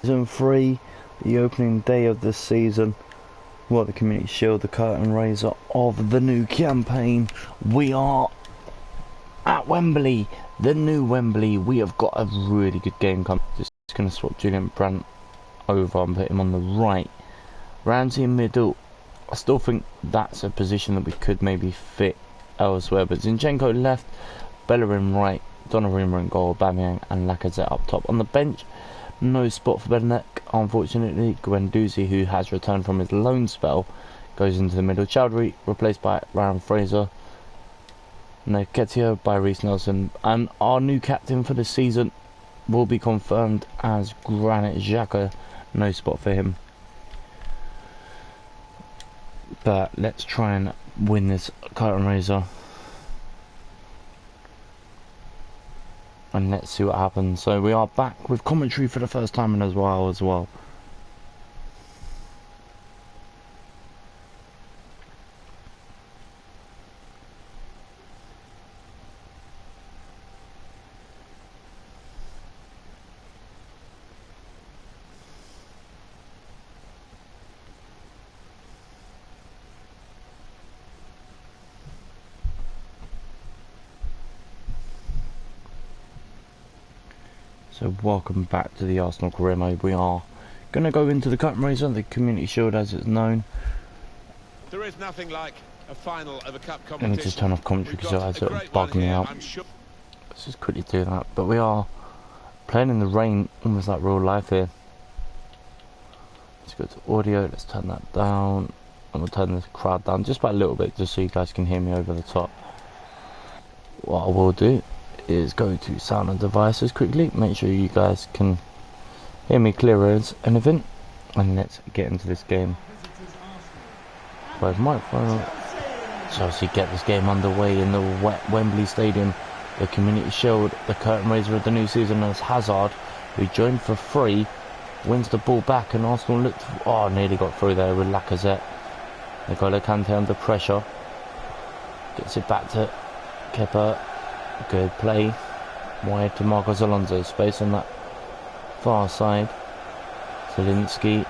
Season 3, the opening day of the season. What, the Community Shield, the curtain raiser of the new campaign. We are at Wembley, the new Wembley. We have got a really good game coming. Just going to swap Julian Brandt over and put him on the right. Ramsey in middle. I still think that's a position that we could maybe fit elsewhere. But Zinchenko left, Bellerin right, Donnarumma in goal, Aubameyang and Lacazette up top. On the bench, no spot for Bednarik, unfortunately. Guendouzi, who has returned from his loan spell, goes into the middle. Chowdhury replaced by Ryan Fraser. Nketiah by Reece Nelson. And our new captain for the season will be confirmed as Granit Xhaka. No spot for him. But let's try and win this curtain raiser. And let's see what happens. So we are back with commentary for the first time in a while as well. So welcome back to the Arsenal career mode. We are going to go into the curtain raiser, the Community Shield as it's known. There is nothing like a final of a cup competition. Let me just turn off commentary because it'll bug me out. Let's just quickly do that. But we are playing in the rain, almost like real life here. Let's go to audio, let's turn that down. And we'll turn the crowd down just by a little bit, just so you guys can hear me over the top. What I will do is go to sound and devices quickly, make sure you guys can hear me clear as anything, and let's get into this game. Where's microphone? So obviously get this game underway in the Wembley Stadium, the Community Shield, the curtain raiser of the new season as Hazard, who joined for free, wins the ball back, and Arsenal looked, nearly got through there with Lacazette. N'Golo Kante under pressure, gets it back to Kepa. Good play wide to Marcos Alonso, space on that far side. Zielinski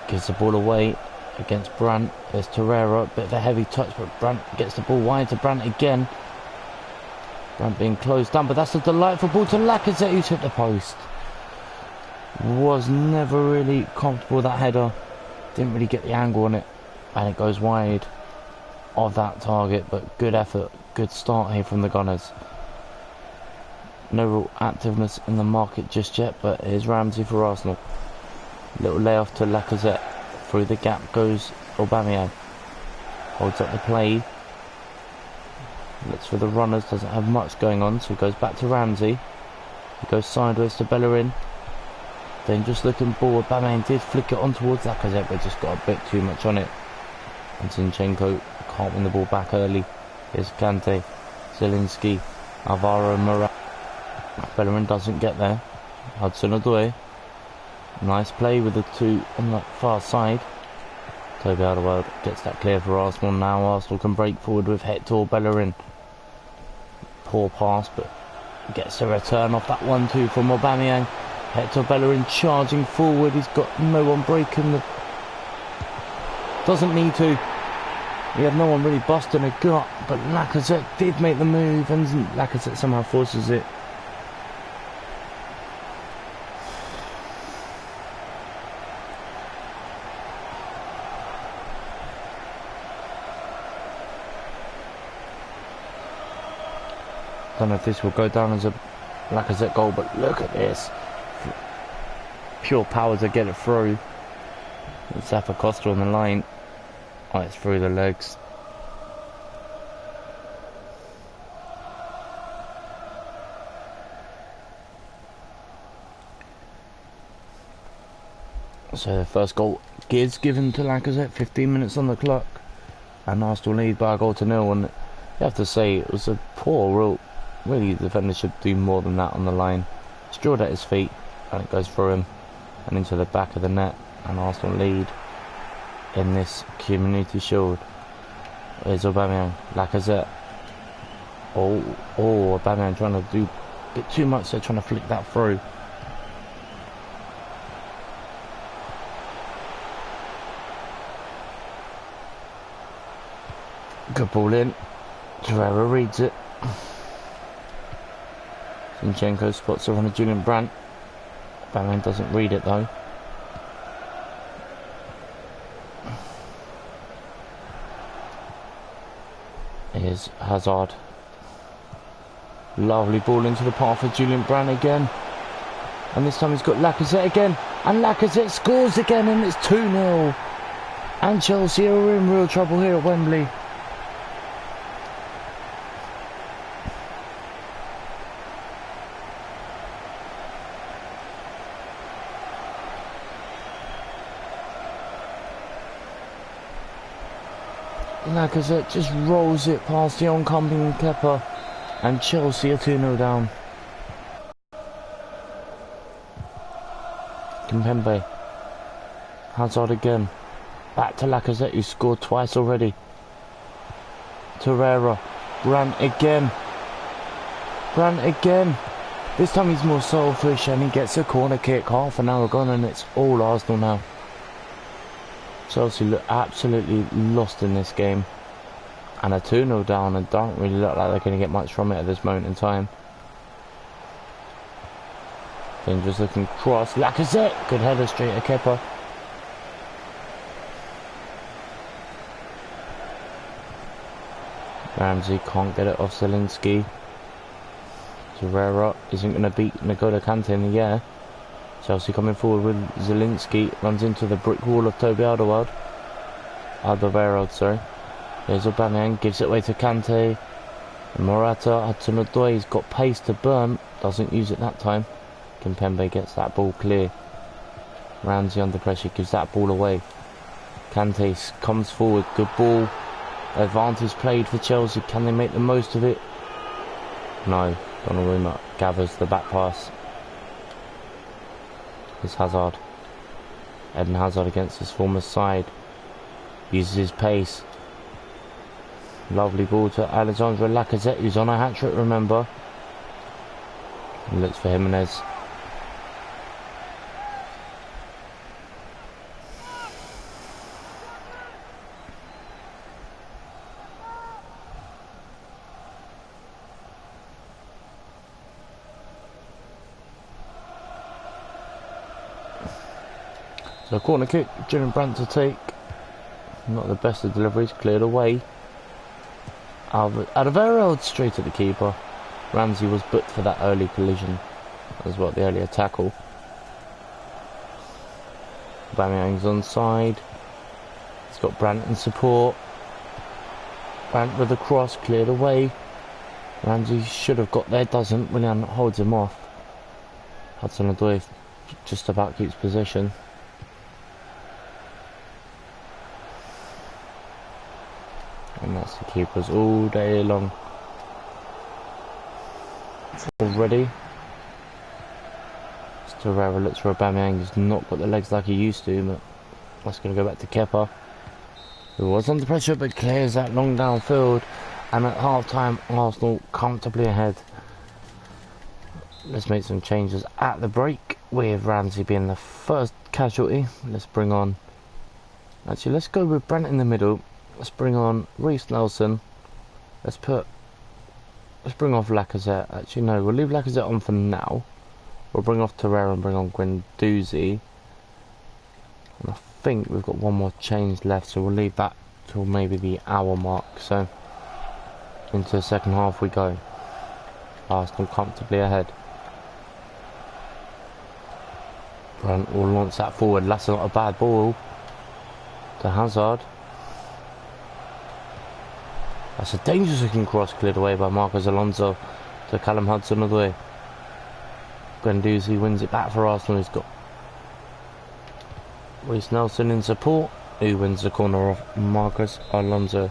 gives the ball away against Brandt. There's Torreira, bit of a heavy touch, but Brandt gets the ball wide to Brandt again. Brandt being closed down, but that's a delightful ball to Lacazette, who's hit the post. Was never really comfortable with that header, didn't really get the angle on it, and it goes wide of that target. But good effort, good start here from the Gunners. No real activeness in the market just yet, but here's Ramsey for Arsenal. Little layoff to Lacazette. Through the gap goes Aubameyang. Holds up the play. Looks for the runners, doesn't have much going on, so he goes back to Ramsey. He goes sideways to Bellerin. Dangerous looking ball. Aubameyang did flick it on towards Lacazette, but just got a bit too much on it. And Zinchenko can't win the ball back early. Here's Kante, Zielinski, Alvaro Morata. Bellerin doesn't get there. Hudson-Odoi. Nice play with the two on the far side. Toby Alderweireld gets that clear for Arsenal. Now Arsenal can break forward with Hector Bellerin. Poor pass, but gets a return off that 1-2 from Aubameyang. Hector Bellerin charging forward. He's got no one breaking the... Doesn't need to. He had no one really busting a gut, but Lacazette did make the move, and Lacazette somehow forces it. Don't know if this will go down as a Lacazette goal, but look at this. Pure power to get it through. Zappacosta on the line. Oh, it's through the legs. So the first goal is given to Lacazette, 15 minutes on the clock, and Arsenal lead by a goal to 0. And you have to say it was a poor rule. Really, the defender should do more than that on the line. It's drilled at his feet, and it goes through him and into the back of the net, and Arsenal lead in this Community Shield. There's Aubameyang, Lacazette. Aubameyang trying to do a bit too much, so trying to flick that through. Good ball in. Torreira reads it. Zinchenko spots her on a Julian Brandt. Aubameyang doesn't read it though. Here's Hazard. Lovely ball into the path of Julian Brandt again. And this time he's got Lacazette again. And Lacazette scores again, and it's 2-0. And Chelsea are in real trouble here at Wembley. Lacazette just rolls it past the oncoming Kepa, and Chelsea are 2-0 down. Kimpembe. Hazard again. Back to Lacazette, who scored twice already. Torreira. Brandt again. Brandt again. This time he's more selfish and he gets a corner kick. Half an hour gone and it's all Arsenal now. Chelsea look absolutely lost in this game. And are 2-0 down and don't really look like they're going to get much from it at this moment in time. Dangerous looking cross. Lacazette. Good header straight at Kepa. Ramsey can't get it off Zielinski. Torreira isn't going to beat N'Golo Kante in the air. Chelsea coming forward with Zielinski. Runs into the brick wall of Toby Alderweireld. Alderweireld, sorry. There's Aubameyang. Gives it away to Kante. Morata. Hudson-Odoi. He's got pace to burn. Doesn't use it that time. Kimpembe gets that ball clear. Ramsey under pressure. Gives that ball away. Kante comes forward. Good ball. Advantage played for Chelsea. Can they make the most of it? No. Donnarumma gathers the back pass. Here's Hazard. Eden Hazard against his former side. Uses his pace. Lovely ball to Alexandre Lacazette, who's on a hat-trick, remember. He looks for Jimenez. So corner kick, Julian Brandt to take. Not the best of deliveries, cleared away. Alderweireld straight at the keeper. Ramsey was booked for that early collision, as well, the earlier tackle. Aubameyang's onside. He's got Brandt in support. Brandt with a cross, cleared away. Ramsey should have got there, doesn't. Willian holds him off. Hudson-Odoi just about keeps possession. And that's the keepers all day long. Already. Torreira looks for Aubameyang. He's not got the legs like he used to, but that's going to go back to Kepa, who was under pressure but clears that long downfield. And at half time, Arsenal comfortably ahead. Let's make some changes at the break, with Ramsey being the first casualty. Let's bring on... Actually, let's go with Brandt in the middle. Let's bring on Reiss Nelson. Let's bring off Lacazette. Actually, no, we'll leave Lacazette on for now. We'll bring off Torreira and bring on Guendouzi. And I think we've got one more change left, so we'll leave that till maybe the hour mark. So, into the second half we go. Arsenal comfortably ahead. Brandt will launch that forward. That's not a bad ball. To Hazard. That's a dangerous looking cross, cleared away by Marcos Alonso to Callum Hudson-Odoi. Guendouzi wins it back for Arsenal. He's got Reiss Nelson in support, who wins the corner off Marcos Alonso.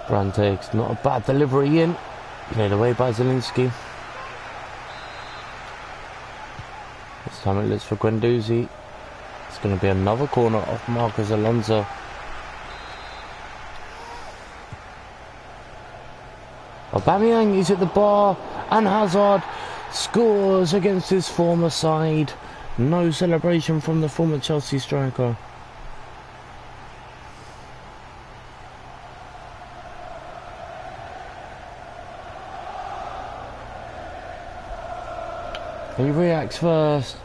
Brandt takes not a bad delivery in, cleared away by Zielinski. This time it looks for Guendouzi. It's going to be another corner off Marcos Alonso. Aubameyang is at the bar, and Hazard scores against his former side. No celebration from the former Chelsea striker. He reacts first.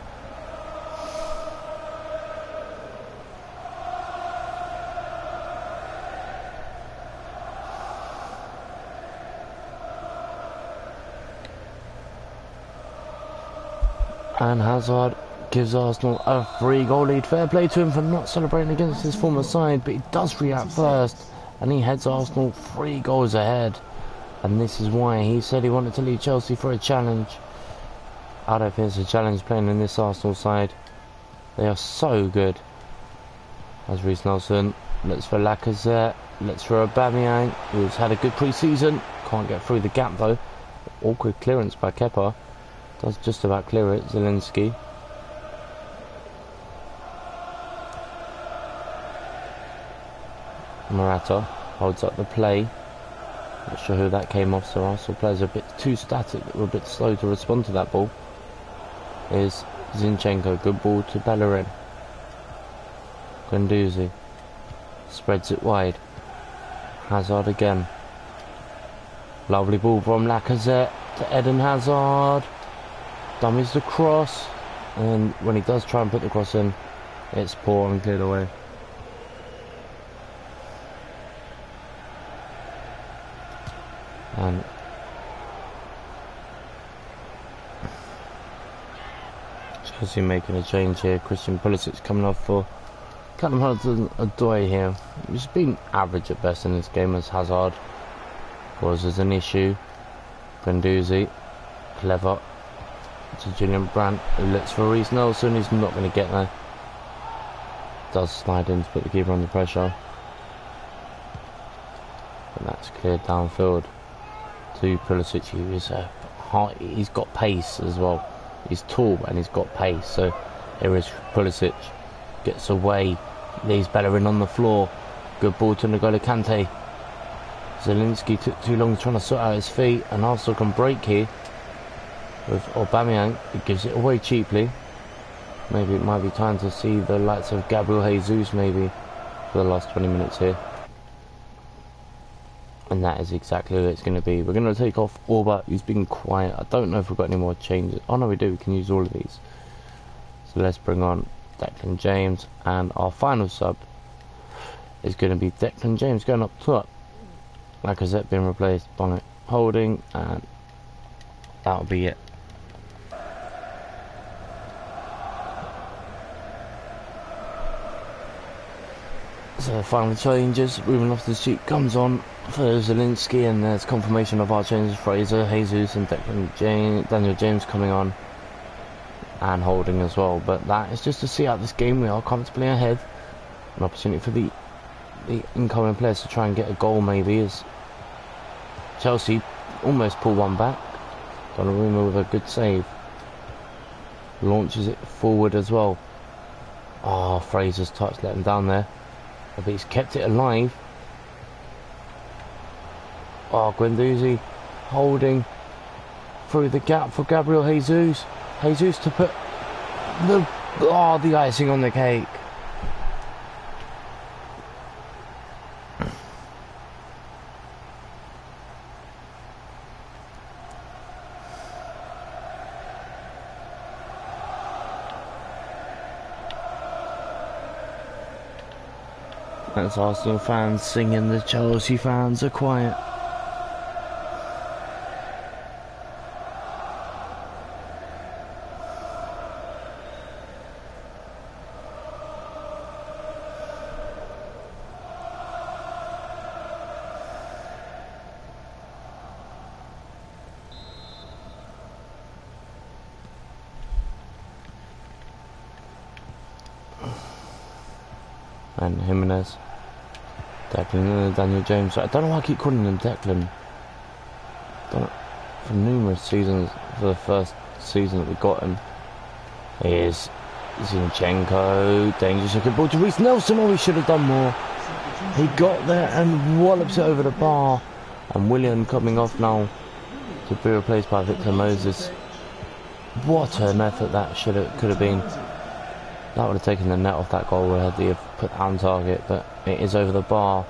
And Hazard gives Arsenal a 3-goal lead. Fair play to him for not celebrating against his former side, but he does react first, and he heads Arsenal 3 goals ahead. And this is why he said he wanted to leave Chelsea for a challenge. I don't think it's a challenge playing in this Arsenal side. They are so good. As Reiss Nelson, looks for Lacazette, looks for Aubameyang, who's had a good pre-season. Can't get through the gap though. Awkward clearance by Kepa. Does just about clear it, Zielinski. Morata holds up the play. Not sure who that came off, so Arsenal players are a bit too static, were a bit slow to respond to that ball. Is Zinchenko, good ball to Bellerin. Guendouzi spreads it wide. Hazard again. Lovely ball from Lacazette to Eden Hazard. Dummies the cross, and when he does try and put the cross in, it's poor and cleared away. And Chelsea making a change here. Christian Pulisic coming off for Callum Hudson-Odoi here. He's been average at best in this game, as Hazard was as an issue. Guendouzi, clever to Julian Brandt, who looks for Reiss Nelson. He's not going to get there. Does slide in to put the keeper under pressure, and that's cleared downfield to Pulisic, who is he's got pace as well. He's tall and he's got pace. So here is Pulisic, gets away, leaves Bellerin on the floor. Good ball to N'Golo Kante. Zielinski took too long trying to sort out his feet, and Arsenal can break here with Aubameyang. He gives it away cheaply. Maybe it might be time to see the likes of Gabriel Jesus maybe for the last 20 minutes here. And that is exactly who it's going to be. We're going to take off Auba, who's been quiet. I don't know if we've got any more changes. Oh no, we do. We can use all of these. So let's bring on Declan James, and our final sub is going to be Declan James going up top. Lacazette being replaced by Holding, and that'll be it. So the final changes. Ruben Loftus-Cheek comes on for Zielinski, and there's confirmation of our changes. Fraser, Jesus and Daniel James coming on, and Holding as well. But that is just to see out this game. We are comfortably ahead. An opportunity for the incoming players to try and get a goal maybe, as Chelsea almost pull one back. Donnarumma with a good save. Launches it forward as well. Oh, Fraser's touch let him down there. But he's kept it alive. Oh, Guendouzi Holding through the gap for Gabriel Jesus. Jesus to put the icing on the cake. That's Arsenal fans singing, the Chelsea fans are quiet. And Jimenez. Declan, Daniel James. I don't know why I keep calling him Declan. For numerous seasons, for the first season that we got him. Here's Zinchenko. Dangerous looking ball to Reiss Nelson. Oh, he should have done more. He got there and wallops it over the bar. And Willian coming off now to be replaced by Victor Moses. What an effort that could have been. That would have taken the net off that goal. We had to have put that on target, but it is over the bar.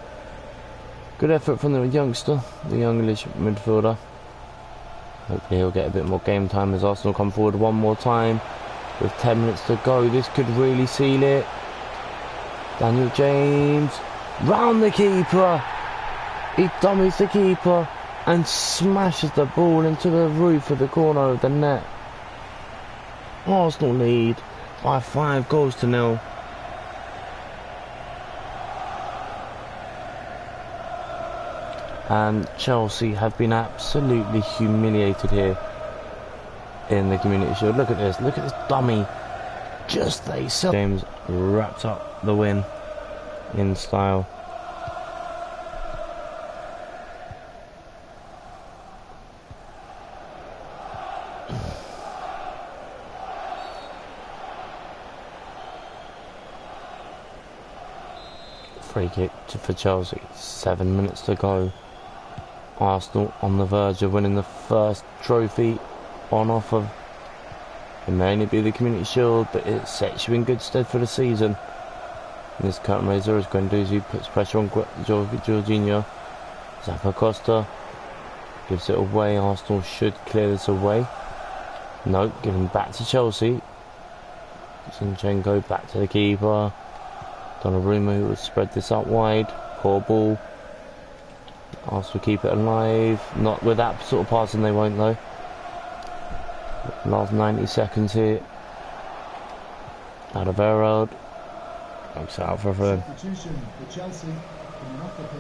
Good effort from the youngster, the young English midfielder. Hopefully he'll get a bit more game time as Arsenal come forward one more time. With 10 minutes to go, this could really seal it. Daniel James, round the keeper. He dummies the keeper and smashes the ball into the roof of the corner of the net. Arsenal lead by 5-0. And Chelsea have been absolutely humiliated here in the Community Shield. Look at this dummy. Just they sell. James wrapped up the win in style. Free kick for Chelsea. 7 minutes to go. Arsenal on the verge of winning the first trophy on offer. It may only be the Community Shield, but it sets you in good stead for the season. And this curtain raiser is Guendouzi, puts pressure on Jorginho. Zappacosta gives it away. Arsenal should clear this away. No, given back to Chelsea. Zinchenko back to the keeper. Donnarumma, who will spread this out wide. Poor ball. Arsenal keep it alive. Not with that sort of passing, they won't though. Last 90 seconds here. Alderweireld. Looks out for them. Substitution for Chelsea coming off the pitch.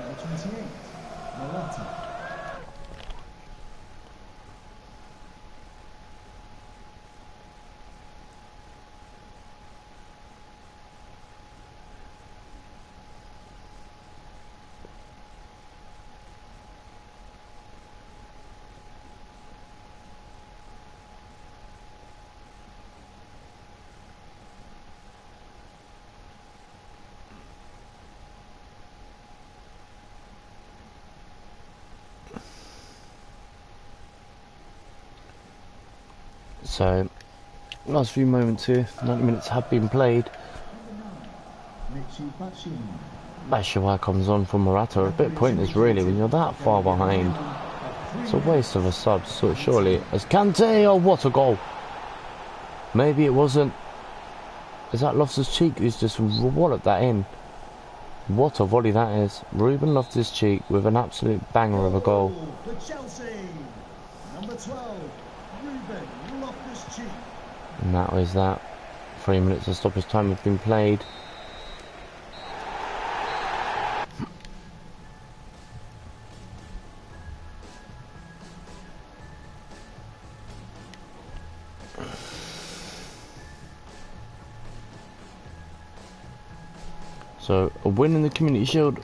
Number 28, Morata. So, last few moments here, 90 minutes have been played. Batshuayi comes on for Morata. A bit pointless really when you're that far behind. It's a waste of a sub, so surely. As Kante, oh what a goal! Maybe it wasn't. Is that Loftus-Cheek who's just walloped that in? What a volley that is. Ruben Loftus-Cheek with an absolute banger of a goal. For Chelsea, number 12, Ruben Loftus-Cheek. And that was that. 3 minutes of stoppage time have been played. So a win in the Community Shield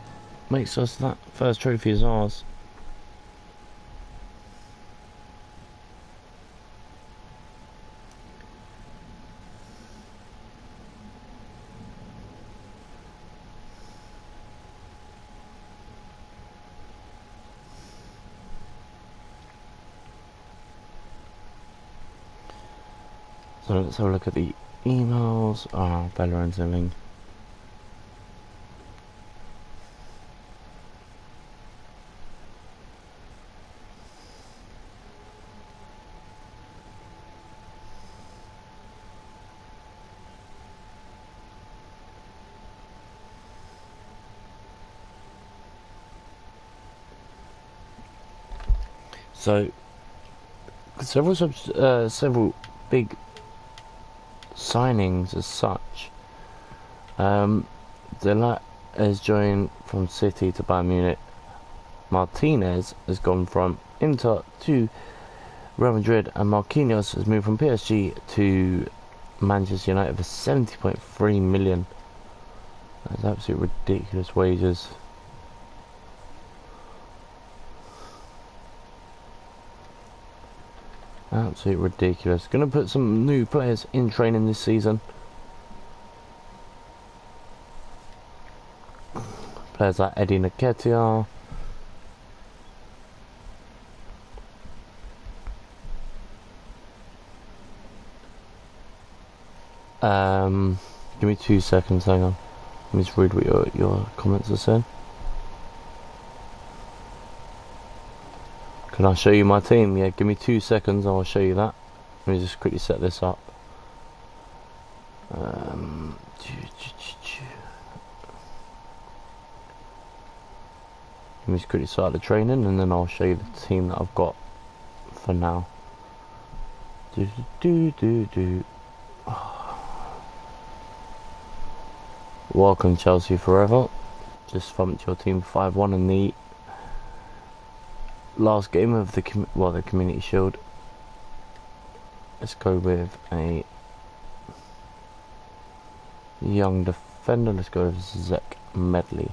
makes us that first trophy is ours. So let's have a look at the emails. Ah, Bellerin Zilling. So several big signings as such. Delight has joined from City to Bayern Munich. Martinez has gone from Inter to Real Madrid, and Marquinhos has moved from PSG to Manchester United for 70.3 million. That's absolutely ridiculous wages. Absolutely ridiculous. Going to put some new players in training this season. Players like Eddie Nketiah. Give me 2 seconds, hang on. Let me just read what your comments are saying. Can I show you my team? Yeah, give me 2 seconds, I'll show you that. Let me just quickly set this up. Let me just quickly start the training and then I'll show you the team that I've got for now. Welcome Chelsea forever. Just thumped your team 5-1 in the last game of the Community Shield. Let's go with a young defender. Let's go with Zek Medley.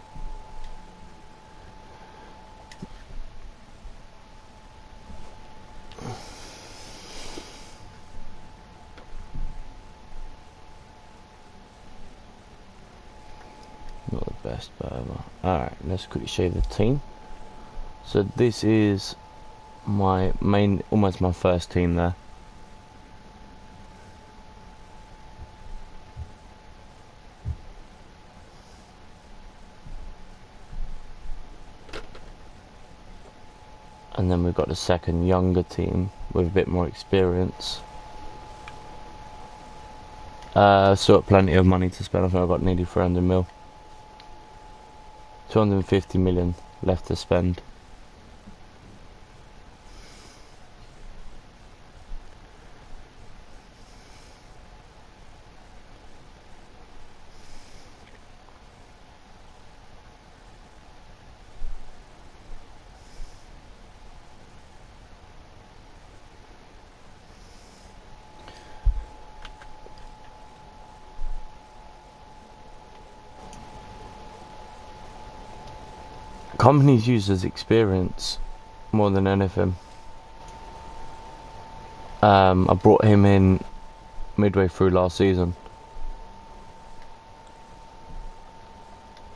Not the best, but alright, let's quickly show you the team. So this is my main, almost my first team there. And then we've got the second younger team with a bit more experience. Still got plenty of money to spend. I think I've got nearly 300 mil. 250 million left to spend. Companies use as experience more than anything. I brought him in midway through last season.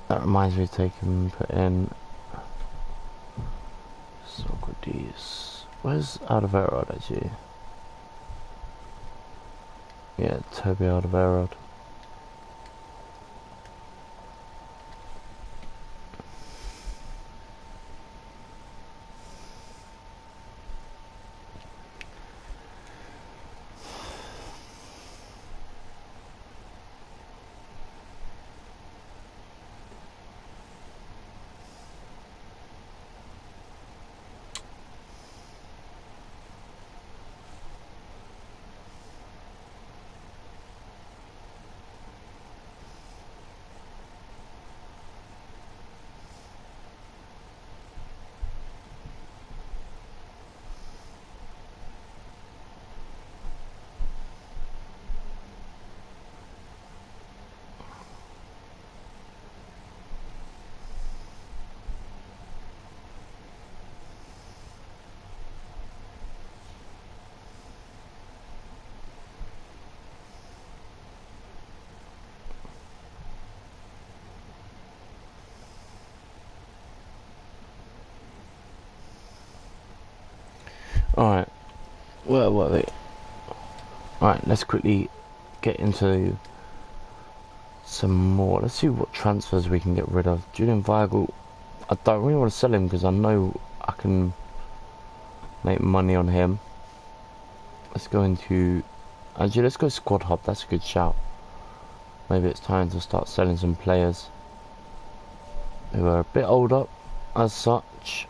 That reminds me to take him and put in Socrates. Where's Alderweireld actually? Yeah, Toby Alderweireld. Alright, where were they? Alright, let's quickly get into some more. Let's see what transfers we can get rid of. Julian Weigl, I don't really want to sell him because I know I can make money on him. Let's go into... Actually, let's go Squad Hub, that's a good shout. Maybe it's time to start selling some players who are a bit older as such.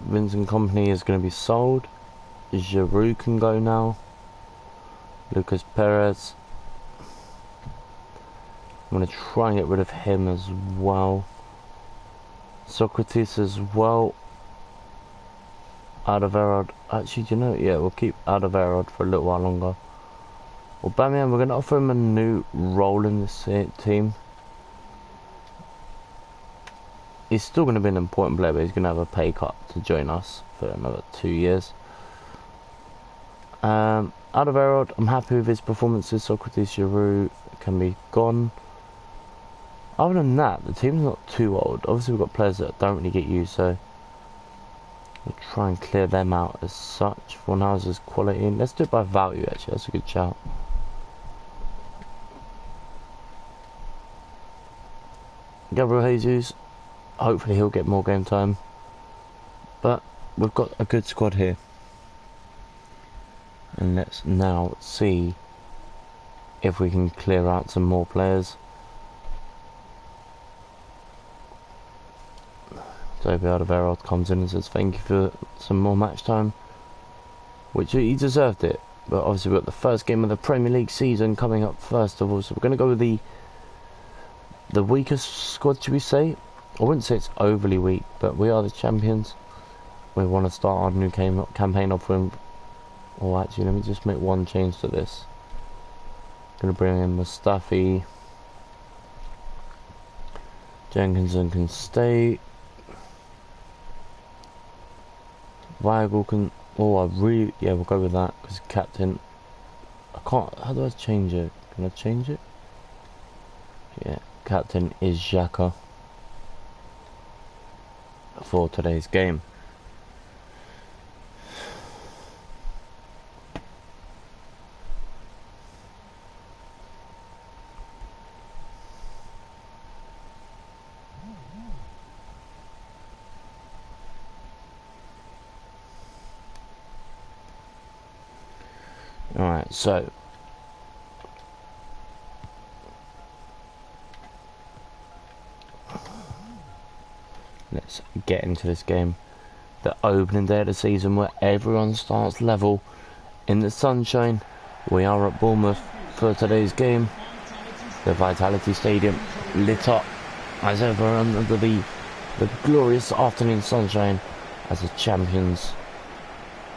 Vincent Company is going to be sold. Giroud can go now. Lucas Perez. I'm going to try and get rid of him as well. Socrates as well. Alderweireld. Actually, do you know? Yeah, we'll keep Alderweireld for a little while longer. Aubameyang, we're going to offer him a new role in this team. He's still going to be an important player, but he's going to have a pay cut to join us for another 2 years. Alderweireld, I'm happy with his performances. Socrates, Giroud can be gone. Other than that, the team's not too old. Obviously, we've got players that don't really get used, so we'll try and clear them out as such. Fornals' quality. And let's do it by value, actually. That's a good shout. Gabriel Jesus. hopefully he'll get more game time. But we've got a good squad here. And let's now see if we can clear out some more players. Toby Alderweireld comes in and says thank you for some more match time, which he deserved it. But obviously we've got the first game of the Premier League season coming up first of all, so we're going to go with the weakest squad, should we say? I wouldn't say it's overly weak, but we are the champions. We want to start our new campaign off with... Oh, actually, let me just make one change to this. Going to bring in Mustafi. Jenkinson can stay. Weigl can... Oh, I really... Yeah, we'll go with that, because captain... I can't... How do I change it? Can I change it? Yeah, captain is Xhaka for today's game. Alright, so let's get into this game. The opening day of the season where everyone starts level in the sunshine. We are at Bournemouth for today's game. The Vitality Stadium lit up as ever under the glorious afternoon sunshine as the champions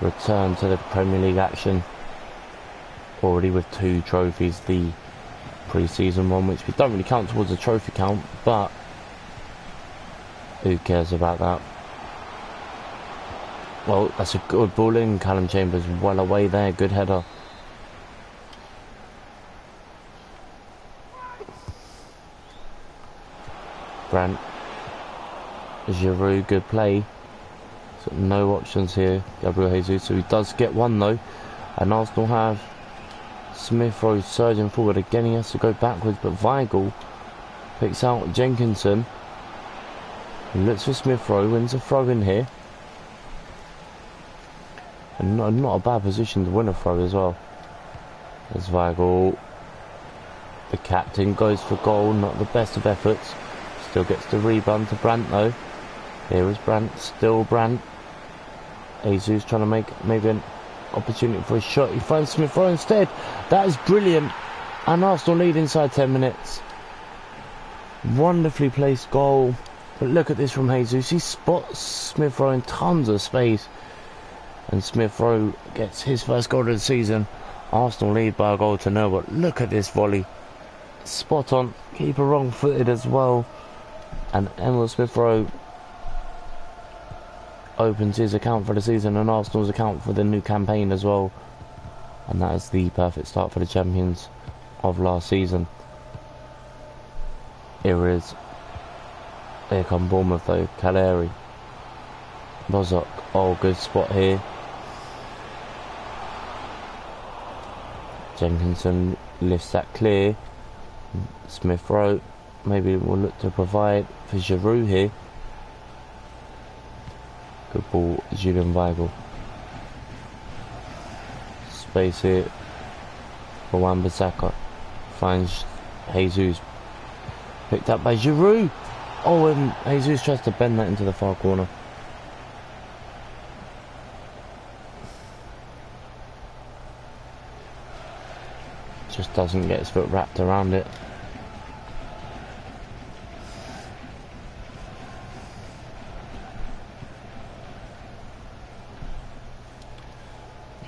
return to the Premier League action. Already with 2 trophies, the pre-season one, which we don't really count towards the trophy count, but who cares about that? Well, that's a good ball in. Callum Chambers well away there, good header. Brandt, Giroud, good play. So no options here, Gabriel Jesus, so he does get one though, and Arsenal have Smith Rowe surging forward again. He has to go backwards, but Weigl picks out Jenkinson. He looks for Smith Rowe, wins a throw in here. And not a bad position to win a throw as well. There's Weigl. The captain goes for goal, not the best of efforts. Still gets the rebound to Brandt though. Here is Brandt, still Brandt. Jesus trying to make maybe an opportunity for a shot. He finds Smith Rowe instead. That is brilliant. And Arsenal lead inside 10 minutes. Wonderfully placed goal. But look at this from Jesus. He spots Smith Rowe in tons of space. And Smith Rowe gets his first goal of the season. Arsenal lead by a goal to 0. But look at this volley. Spot on. Keeper wrong footed as well. And Emil Smith Rowe opens his account for the season and Arsenal's account for the new campaign as well, and that is the perfect start for the champions of last season. Here come Bournemouth though. Caleri, Bozok, oh good spot here. Jenkinson lifts that clear. Smith Rowe maybe will look to provide for Giroud here. Good ball, Julian Weigl. Space here for Wan-Bissaka. Finds Jesus. Picked up by Giroud. Oh, and Jesus tries to bend that into the far corner. Just doesn't get his foot wrapped around it.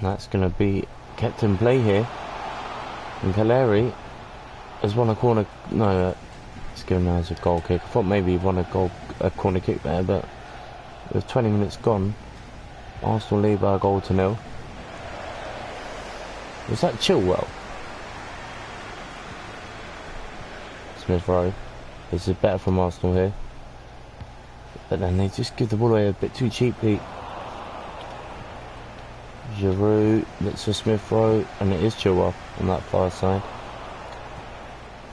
That's going to be kept in play here. And Caleri has won a corner. No, it's given as a goal kick. I thought maybe he won a corner kick there, but with 20 minutes gone, Arsenal lead by a goal to 0. Was that Chilwell? Smith Rowe. This is better from Arsenal here. But then they just give the ball away a bit too cheaply. Giroud, looks for Smith Rowe, and it is Chilwell on that far side.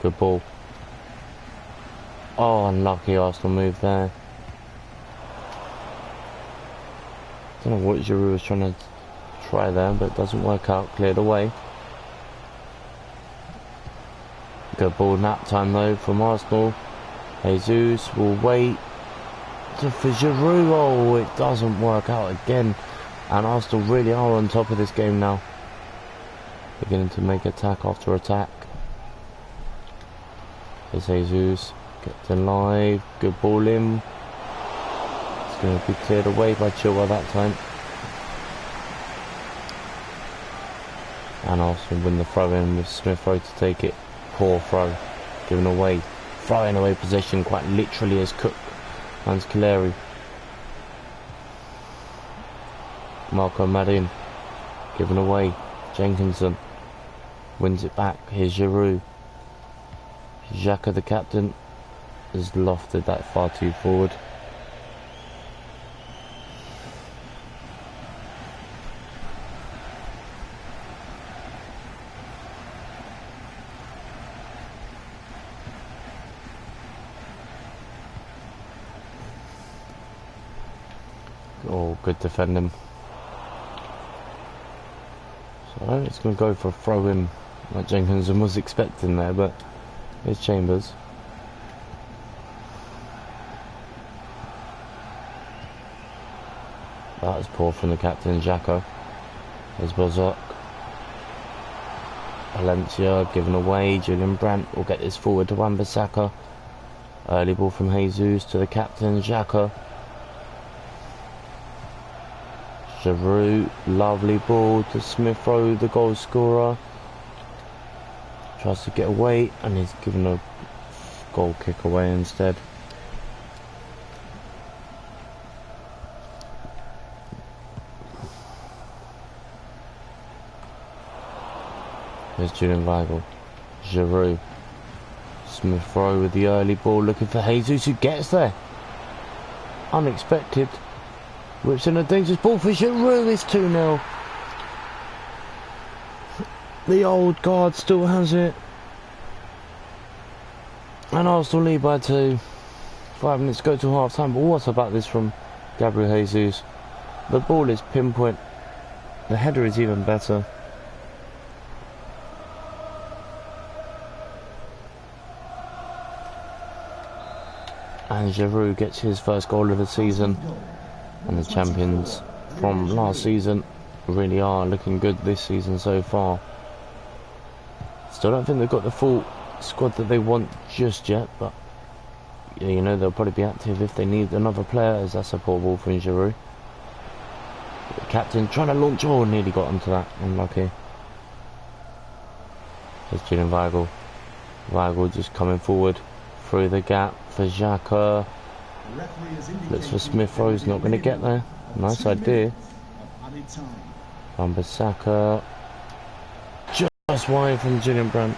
Good ball. Oh, unlucky Arsenal move there. Don't know what Giroud was trying to try there, but it doesn't work out. Cleared away. Good ball nap time though from Arsenal. Jesus will wait for Giroud. Oh, it doesn't work out again. And Arsenal really are on top of this game now. Beginning to make attack after attack. Here's Jesus. Gets alive. Good ball in. It's going to be cleared away by Chilwell that time. And Arsenal win the throw in with Smith Rowe to take it. Poor throw. Given away. Throwing away possession quite literally as Cook finds Caleri. Marco Marin. Given away. Jenkinson. Wins it back. Here's Giroud. Xhaka, the captain, has lofted that far too forward. Oh, good defending. So it's going to go for a throw in, like Jenkinson was expecting there, but here's Chambers. That was poor from the captain, Xhaka. There's Bozok. Valencia given away. Julian Brandt will get this forward to Wan-Bissaka. Early ball from Jesus to the captain, Xhaka. Giroud, lovely ball to Smith Rowe, the goal scorer. Tries to get away and he's given a goal kick away instead. Here's Julian Weigl. Giroud. Smith Rowe with the early ball looking for Jesus who gets there. Unexpected. Whips in a dangerous ball for Giroud. It's 2-0. The old guard still has it. And Arsenal lead by 2. 5 minutes to go to half time. But what about this from Gabriel Jesus? The ball is pinpoint. The header is even better. And Giroud gets his first goal of the season. And the champions from last season really are looking good this season so far. Still don't think they've got the full squad that they want just yet, but you know they'll probably be active if they need another player, as that's a poor ball from Giroud. The captain trying to launch, oh, nearly got onto that, unlucky. Here's Julian Weigl. Weigl just coming forward through the gap for Xhaka. Looks for Smith Rowe's not going to get there. Nice idea. Wan-Bissaka. Just wide from Julian Brandt.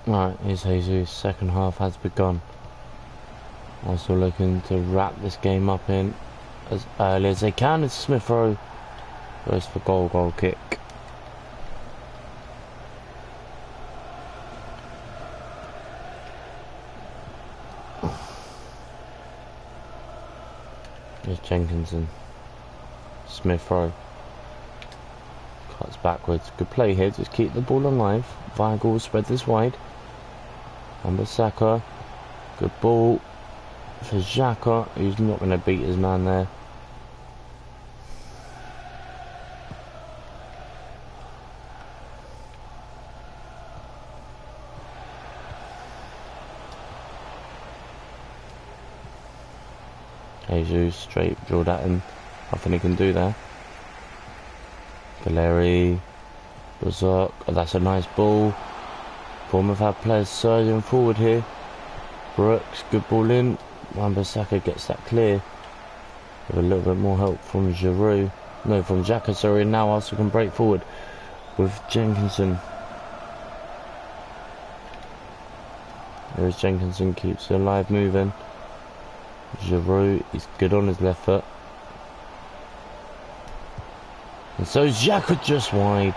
Right, here's Jesus. Second half has begun. Also looking to wrap this game up in as early as they can. It's Smith Rowe goes for goal kick. Here's Jenkinson. Smith Rowe cuts backwards. Good play here. Just keep the ball alive. Weigl will spread this wide. Wan-Bissaka, good ball for Xhaka, who's not going to beat his man there. Jesus straight drilled at him. Nothing he can do there. Caleri, Bozok, oh, that's a nice ball. Bournemouth have players surging forward here. Brooks, good ball in. Wan-Bissaka gets that clear. With a little bit more help from Giroud. No, from Xhaka, sorry. And now Arsenal can break forward with Jenkinson. There's Jenkinson, keeps it alive, moving. Giroud is good on his left foot. And so Xhaka just wide.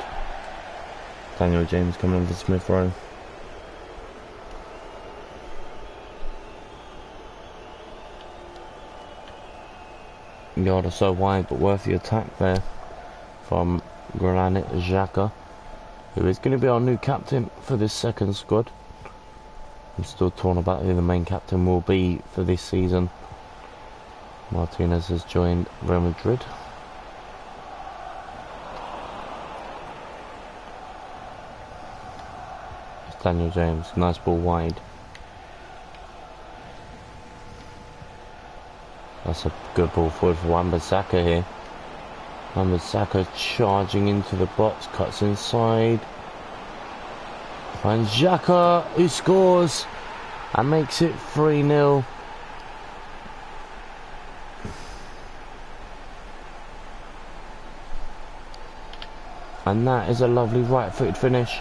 Daniel James coming in for Smith Rowe. Yard are so wide, but worth the attack there from Granit Xhaka, who is going to be our new captain for this second squad. I'm still torn about who the main captain will be for this season. Martinez has joined Real Madrid. It's Daniel James, nice ball wide. That's a good ball forward for Wan-Bissaka here. Wan-Bissaka charging into the box, cuts inside. Finds Xhaka, who scores and makes it 3-0. And that is a lovely right-footed finish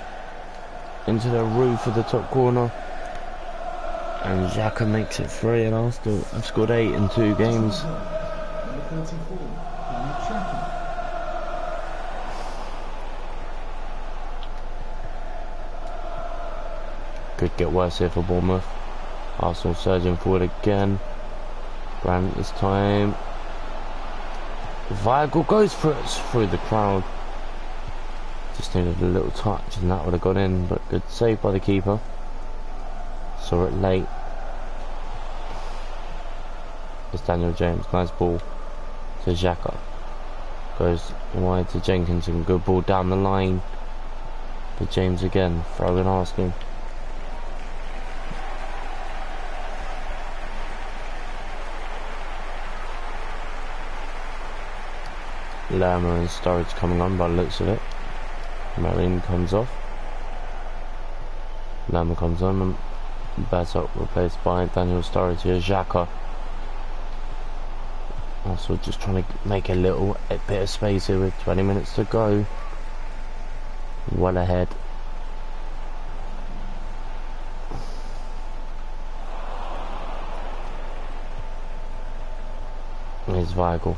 into the roof of the top corner. And Xhaka makes it 3, and Arsenal have scored 8 in 2 games. Number 34, Granit Xhaka. Could get worse here for Bournemouth. Arsenal surging forward again. Brandt this time. Weigl goes for it through the crowd. Just needed a little touch and that would have gone in, but good save by the keeper. Saw it late. It's Daniel James, nice ball to Xhaka. Goes wide to Jenkinson, good ball down the line to James again, throwing Arsenal. Lerma and Sturridge coming on by the looks of it. Marin comes off. Lerma comes on and Bazok replaced by Daniel Sturridge here. Xhaka. Also just trying to make a little bit of space here with 20 minutes to go. Well ahead. Here's Weigl.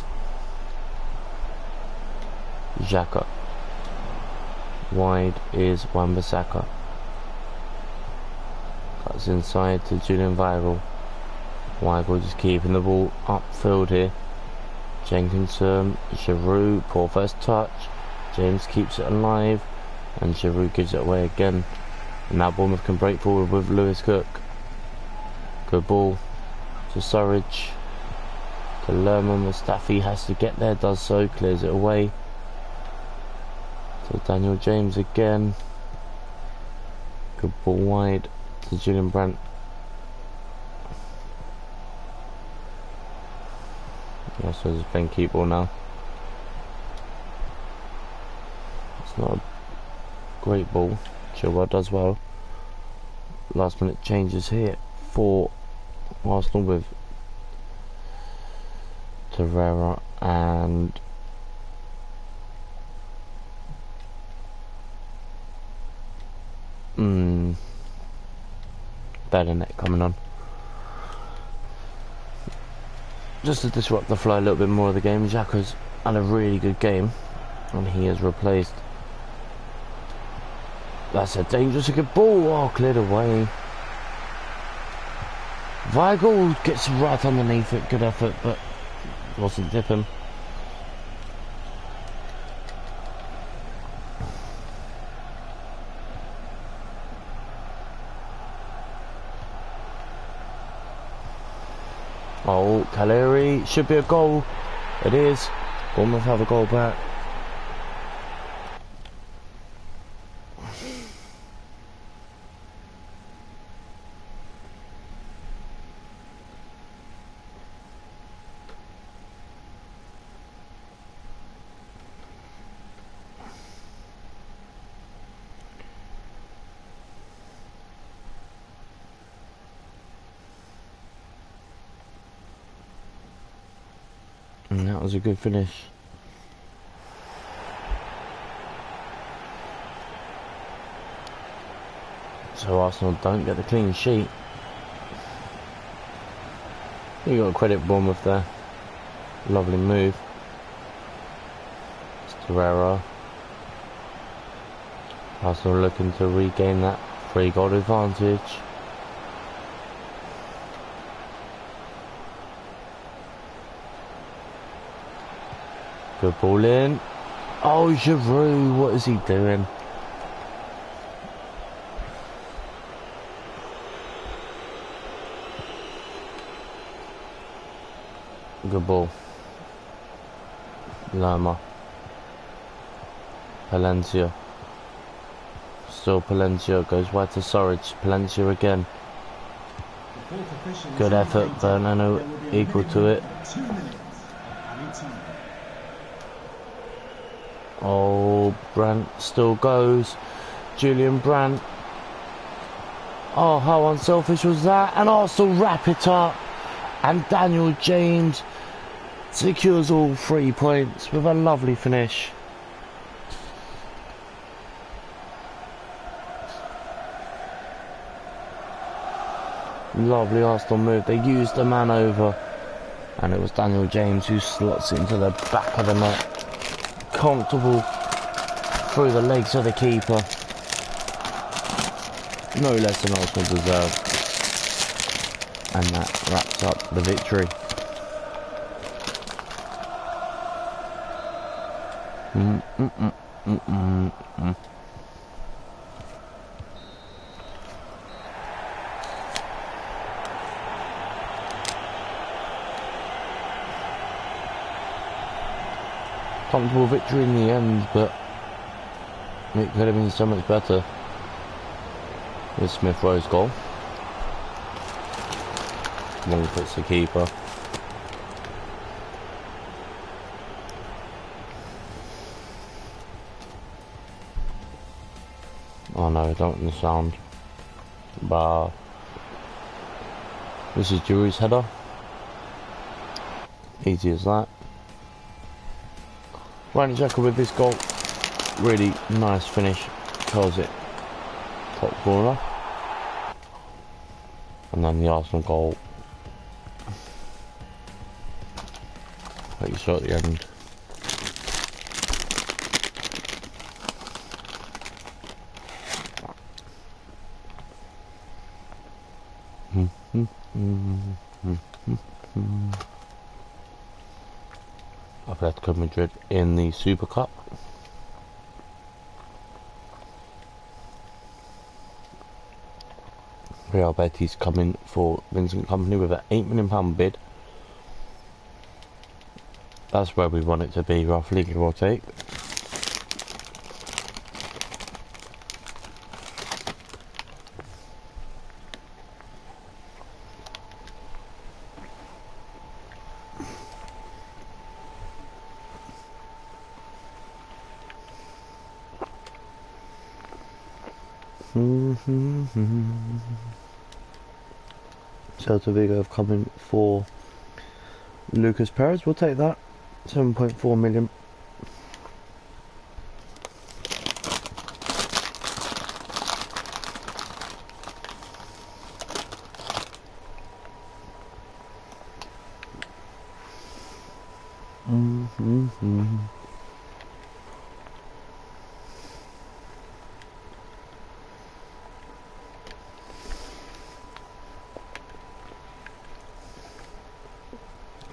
Xhaka. Wide is Wan-Bissaka. Cuts inside to Julian Weigl. Weigl just keeping the ball upfield here. Jenkinson, Giroud, poor first touch. James keeps it alive, and Giroud gives it away again. And now Bournemouth can break forward with Lewis Cook. Good ball to Surridge. To Lerma. Mustafi has to get there, does so, clears it away. To Daniel James again. Good ball wide to Julian Brandt. I suppose it's playing keep ball now. It's not a great ball. Chilwell does well. Last minute changes here for Arsenal with Torreira and Bernat coming on. Just to disrupt the flow a little bit more of the game. Xhaka's had a really good game and he has replaced. That's a dangerous good ball. Oh, cleared away. Weigl gets right underneath it. Good effort, but wasn't dipping. Oh, Caleri, should be a goal. It is. Bournemouth have a goal back. And that was a good finish. So Arsenal don't get the clean sheet. You got to credit Bournemouth there. Lovely move. It's Torreira. Arsenal looking to regain that 3-goal advantage. Good ball in. Oh, Giroud, what is he doing? Good ball. Lama. Palencia. Still Palencia. Goes wide to Surridge. Palencia again. Good effort. Bernardo equal to it. Oh, Brandt still goes. Julian Brandt. Oh, how unselfish was that? And Arsenal wrap it up. And Daniel James secures all 3 points with a lovely finish. Lovely Arsenal move. They used the man over. And it was Daniel James who slots it into the back of the net. Comfortable through the legs of the keeper. No less than Arsenal deserved. And that wraps up the victory. Comfortable victory in the end, but it could have been so much better. With Smith Rowe's goal. Long puts the keeper. Oh no, I don't want the sound. But this is Giroud's header. Easy as that. Granit Xhaka with this goal. Really nice finish. Curls it top corner. And then the Arsenal goal that you saw at the end. Atletico Madrid in the Super Cup. Real Betis coming for Vincent Kompany with an £8 million bid. That's where we want it to be, roughly, give or take. Celta Vigo have come in for Lucas Perez. We'll take that. 7.4 million.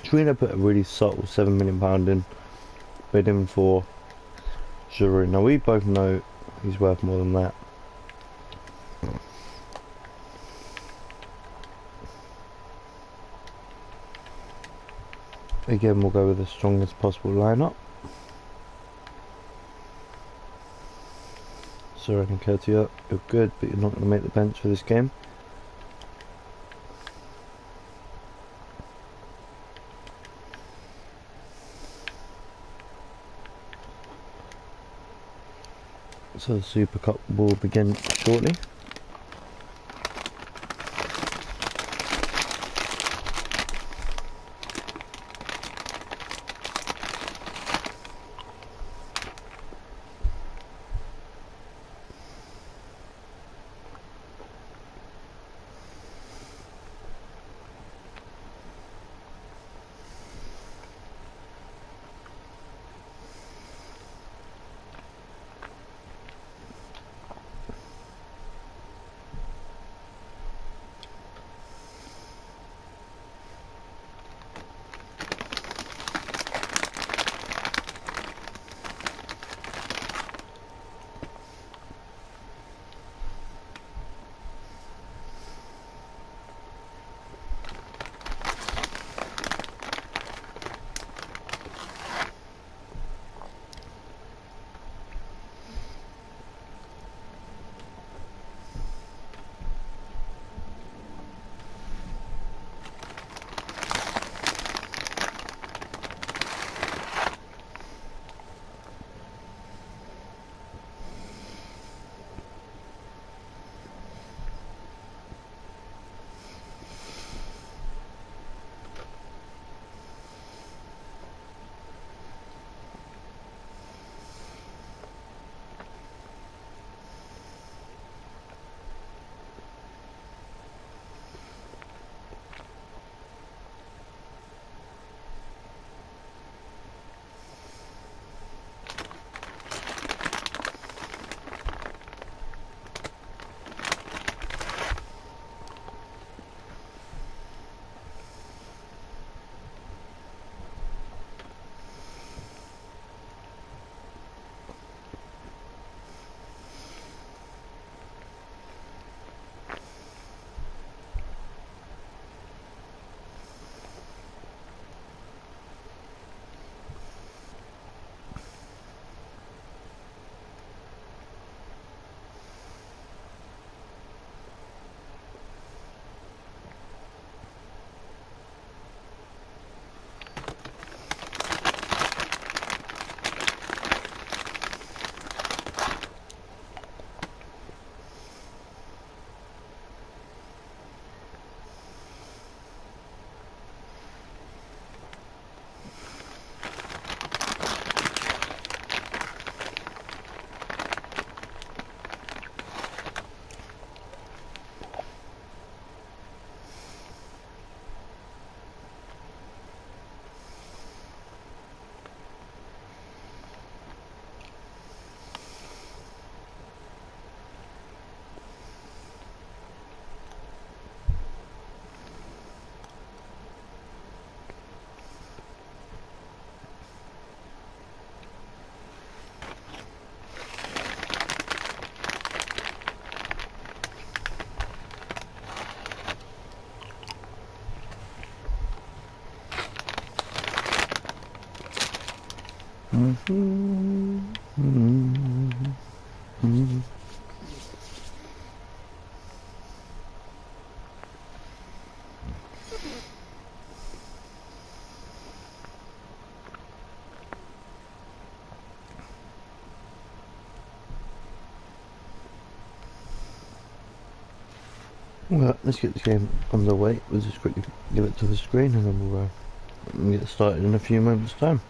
Trina put a really subtle £7 million in, bidding for Giroud. Now we both know he's worth more than that. Again, we'll go with the strongest possible lineup. Sorry, Nketiah, you're good, but you're not going to make the bench for this game. So the Super Cup will begin shortly. Well, let's get this game underway. We'll just quickly give it to the screen and then we'll get started in a few moments' time.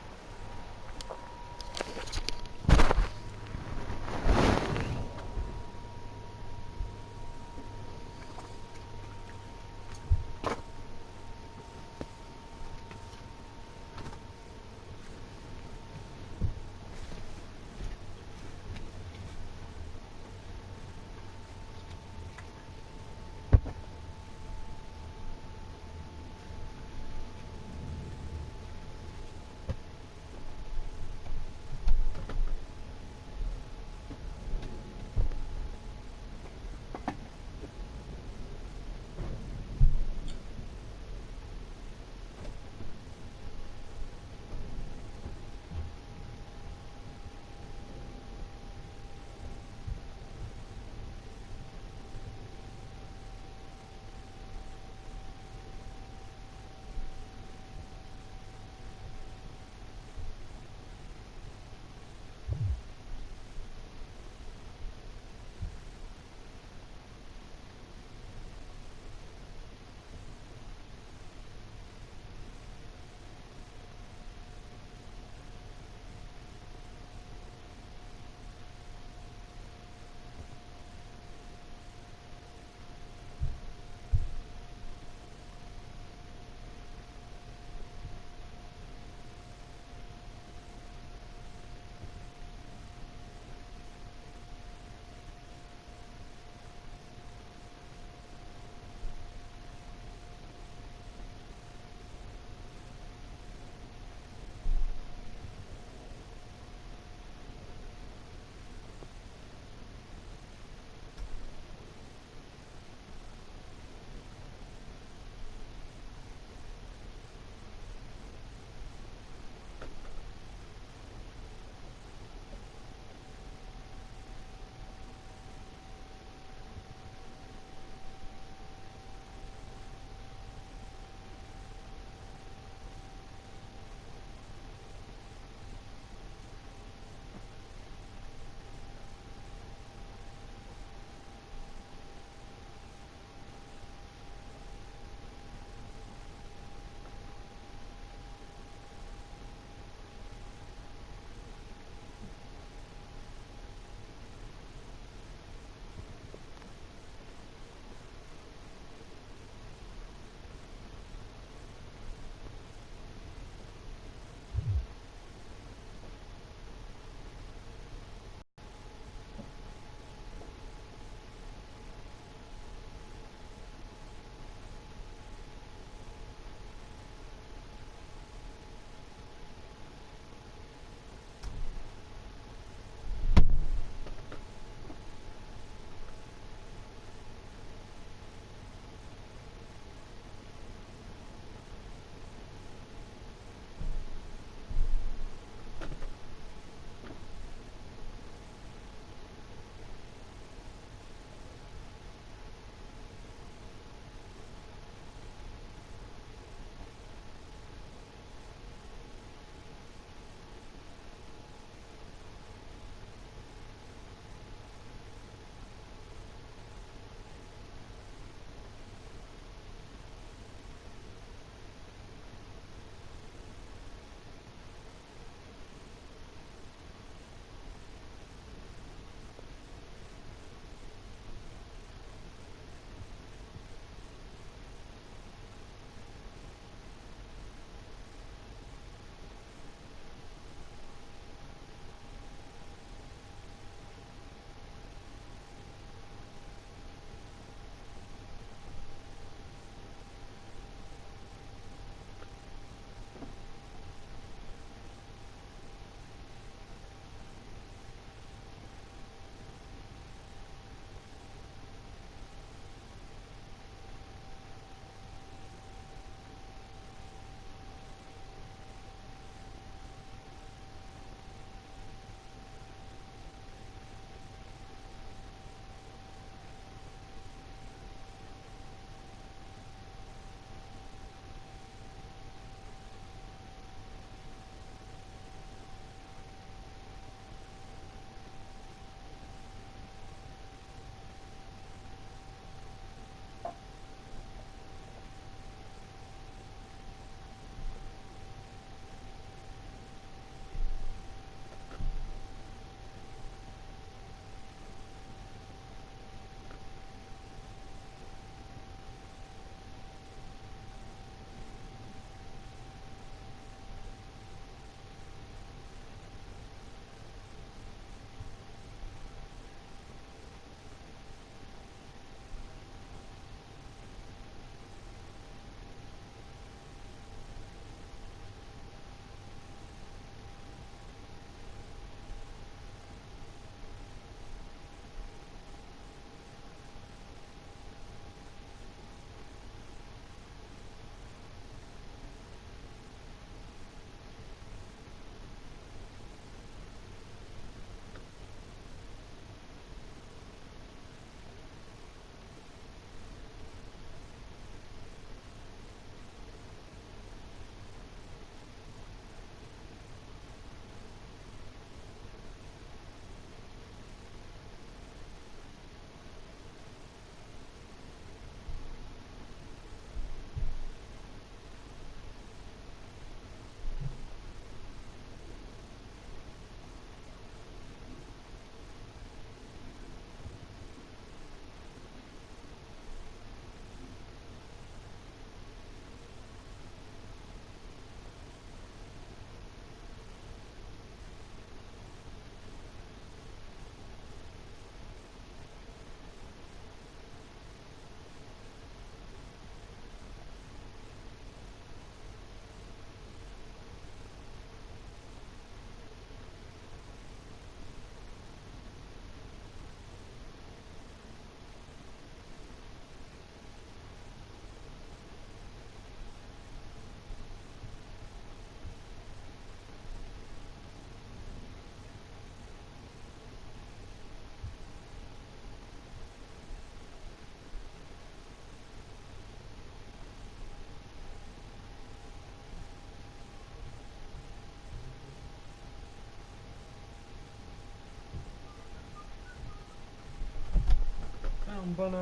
Super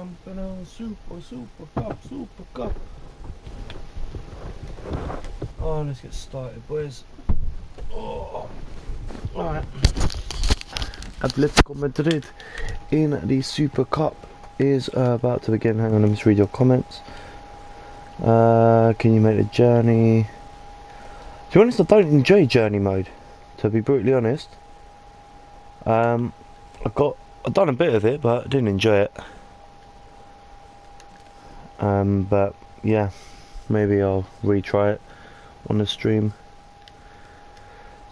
Cup. Oh, let's get started, boys. Oh. Alright. Atletico Madrid in the Super Cup is about to begin. Hang on, let me just read your comments. Can you make the journey? To be honest, I don't enjoy journey mode, to be brutally honest. I've done a bit of it, but I didn't enjoy it. But yeah, maybe I'll retry it on the stream.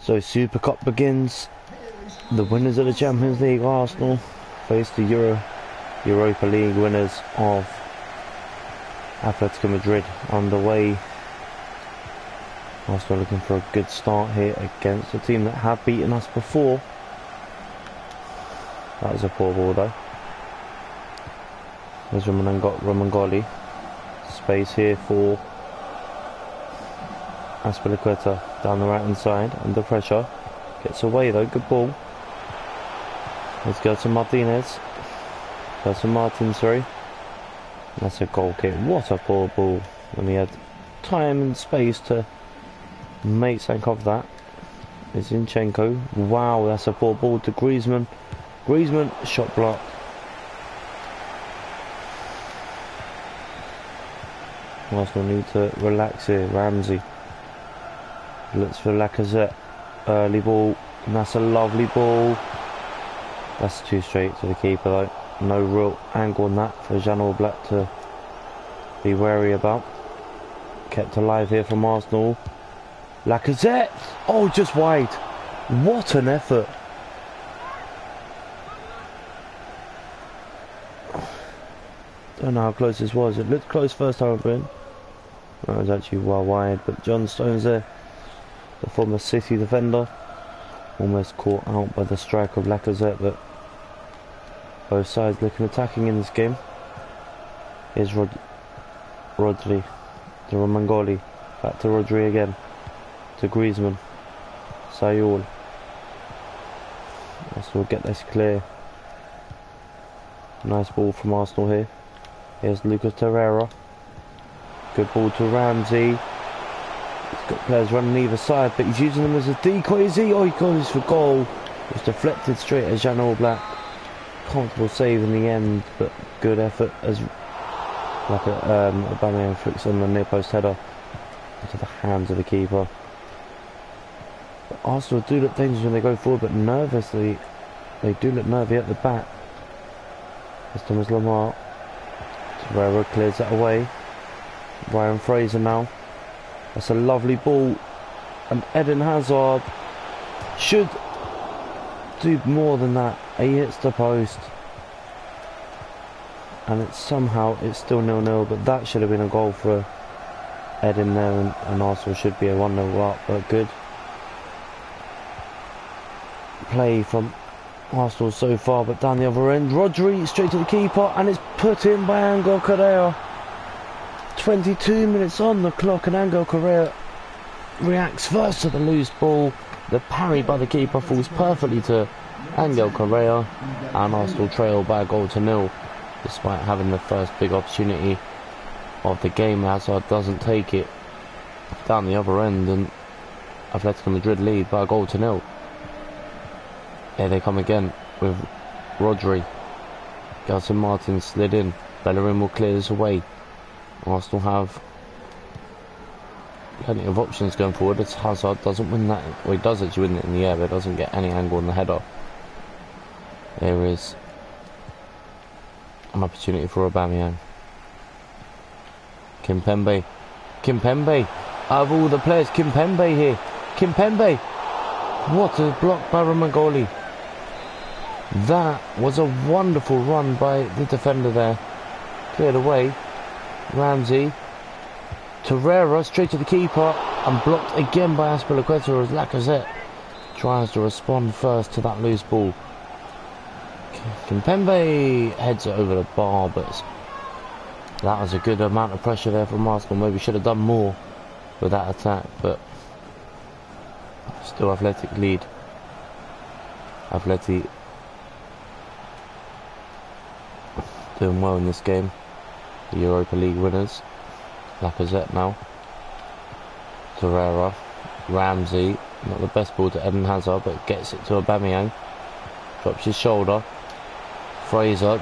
So Super Cup begins. The winners of the Champions League, Arsenal, face the Europa League winners of Atletico Madrid underway. Arsenal looking for a good start here against a team that have beaten us before. That was a poor ball though. There's Romangoli. Space here for Azpilicueta down the right hand side, under pressure. Gets away though, good ball. Let's go to Martinez. Sorry. That's a goal kick. What a poor ball when he had time and space to make something of that. It's Zinchenko. Wow, that's a poor ball to Griezmann. Griezmann, shot blocked. Arsenal need to relax here. Ramsey looks for Lacazette. Early ball. And that's a lovely ball. That's too straight to the keeper though. No real angle on that for Jan Oblak to be wary about. Kept alive here from Arsenal. Lacazette! Oh, just wide. What an effort. Don't know how close this was. It looked close first time I've been. It was actually well wide, but John Stones there, the former City defender, almost caught out by the strike of Lacazette, but both sides looking attacking in this game. Here's Rodri to Romangoli, back to Rodri again, to Griezmann, Sayul. Arsenal get this clear. Nice ball from Arsenal here. Here's Lucas Torreira. Good ball to Ramsey. He's got players running either side, but he's using them as a decoy, is he? Oh, he goes for goal. It's deflected straight at Jan Oblak. Comfortable save in the end, but good effort as Aubameyang flicks on the near post header into the hands of the keeper. But Arsenal do look dangerous when they go forward, but nervously they do look nervy at the back. As Thomas Lemar. Torreira clears that away. Ryan Fraser now. That's a lovely ball. And Eden Hazard should do more than that. He hits the post. And it's still 0-0, but that should have been a goal for Eden there, and Arsenal should be a 1-0 up, but good play from Arsenal so far. But down the other end, Rodri straight to the keeper, and it's put in by Angel Correa. 22 minutes on the clock, and Angel Correa reacts first to the loose ball. The parry by the keeper falls perfectly to Angel Correa, and Arsenal trail by a goal to nil, despite having the first big opportunity of the game. Hazard doesn't take it down the other end, and Atletico Madrid lead by a goal to nil. Here they come again with Rodri. Gelson Martin slid in. Bellerin will clear this away. Arsenal have plenty of options going forward. As Hazard doesn't win that. Well, he does actually win it in the air, but doesn't get any angle on the header. There is an opportunity for Aubameyang. Kimpembe. Out of all the players, Kimpembe here. Kimpembe. What a block by Romangoli. That was a wonderful run by the defender there. Cleared away. Ramsey. Torreira straight to the keeper and blocked again by Azpilicueta as Lacazette tries to respond first to that loose ball. Kimpembe heads it over the bar, but that was a good amount of pressure there from Arsenal. Maybe should have done more with that attack, but still Athletic lead. doing well in this game. The Europa League winners. Lacazette now. Torreira. Ramsey. Not the best ball to Eden Hazard, but gets it to Aubameyang. Drops his shoulder. Fraser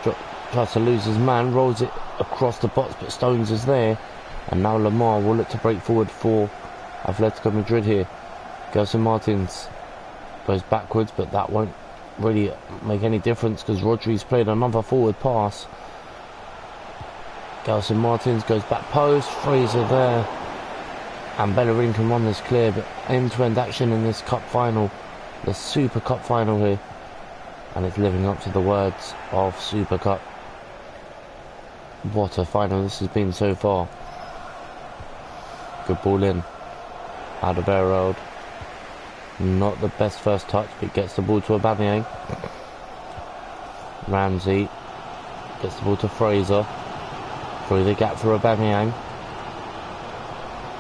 tries to lose his man, rolls it across the box, but Stones is there. And now Lamar will look to break forward for Atletico Madrid here. Gelson Martins goes backwards, but that won't really make any difference because Rodri's played another forward pass. Gelson Martins goes back post, Fraser there. And Bellerin can run this clear, but end-to-end action in this cup final. The Super Cup final here. And it's living up to the words of Super Cup. What a final this has been so far. Good ball in. Alderweireld. Not the best first touch, but gets the ball to Aubameyang. Ramsey gets the ball to Fraser. Through the gap for Aubameyang.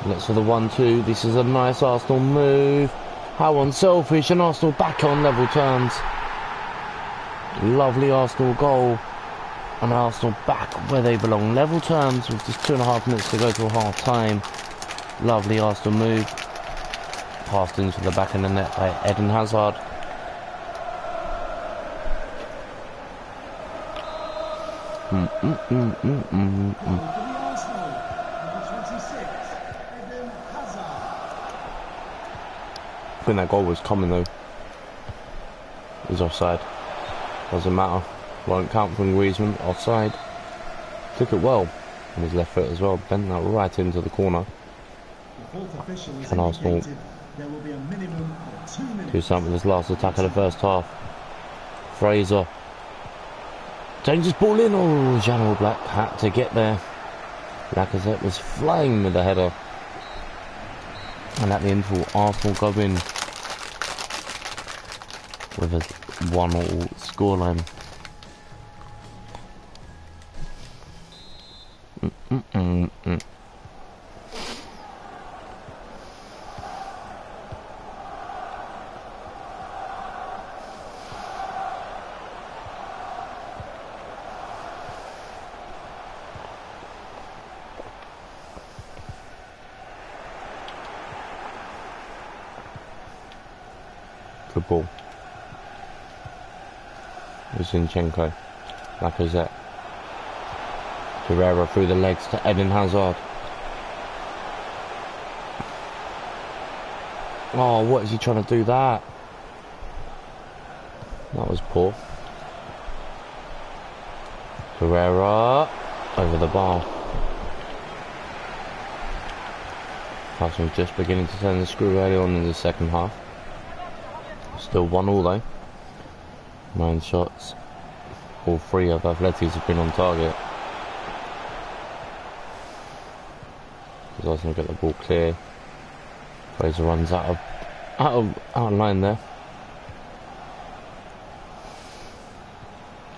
Looks for the 1-2. This is a nice Arsenal move. How unselfish, and Arsenal back on level terms. Lovely Arsenal goal. And Arsenal back where they belong. Level terms with just 2.5 minutes to go till half time. Lovely Arsenal move. Passed into the back of the net by Eden Hazard. I think that goal was coming though. He's offside. Doesn't matter. Won't count from Griezmann. Offside. Took it well. On his left foot as well. Bent that right into the corner. And Arsenal do something with this last attack of the first half. Fraser. Dangerous ball in. Oh, Jan Black had to get there. Lacazette was flying with the header. And at the interval, Arsenal go in with a 1-1 scoreline. Good ball. Zinchenko. Lacazette. Torreira through the legs to Eden Hazard. Oh, what is he trying to do that? That was poor. Torreira over the bar. Arsenal just beginning to turn the screw early on in the second half. Still 1-1 though. 9 shots. All 3 of Athletics have been on target. Does Arsenal get the ball clear? Fraser runs out of line there.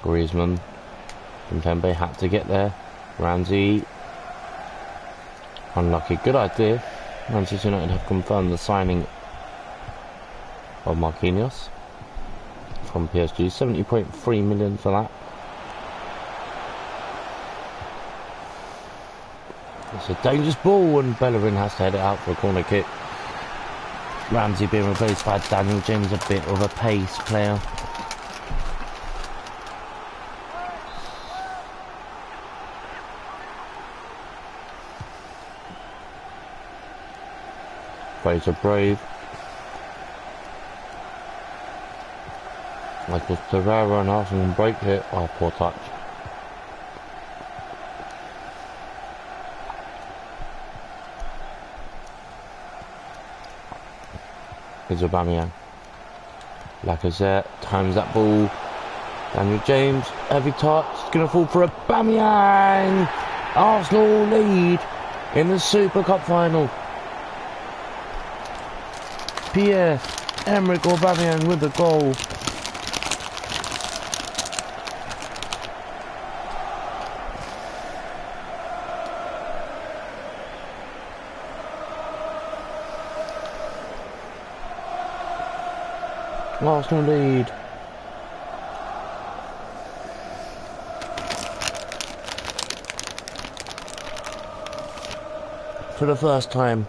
Griezmann. Kimpembe had to get there. Ramsey. Unlucky. Good idea. Manchester United have confirmed the signing of Marquinhos from PSG. 70.3 million for that. It's a dangerous ball and Bellerin has to head it out for a corner kick. Ramsey being replaced by Daniel James, a bit of a pace player. Fraser brave. Michael Torreira and Arsenal break it. Oh, poor touch. Here's Aubameyang. Lacazette times that ball. Daniel James, heavy touch. It's going to fall for Aubameyang. Arsenal lead in the Super Cup final. Pierre-Emerick Aubameyang with the goal. Arsenal lead. for the first time.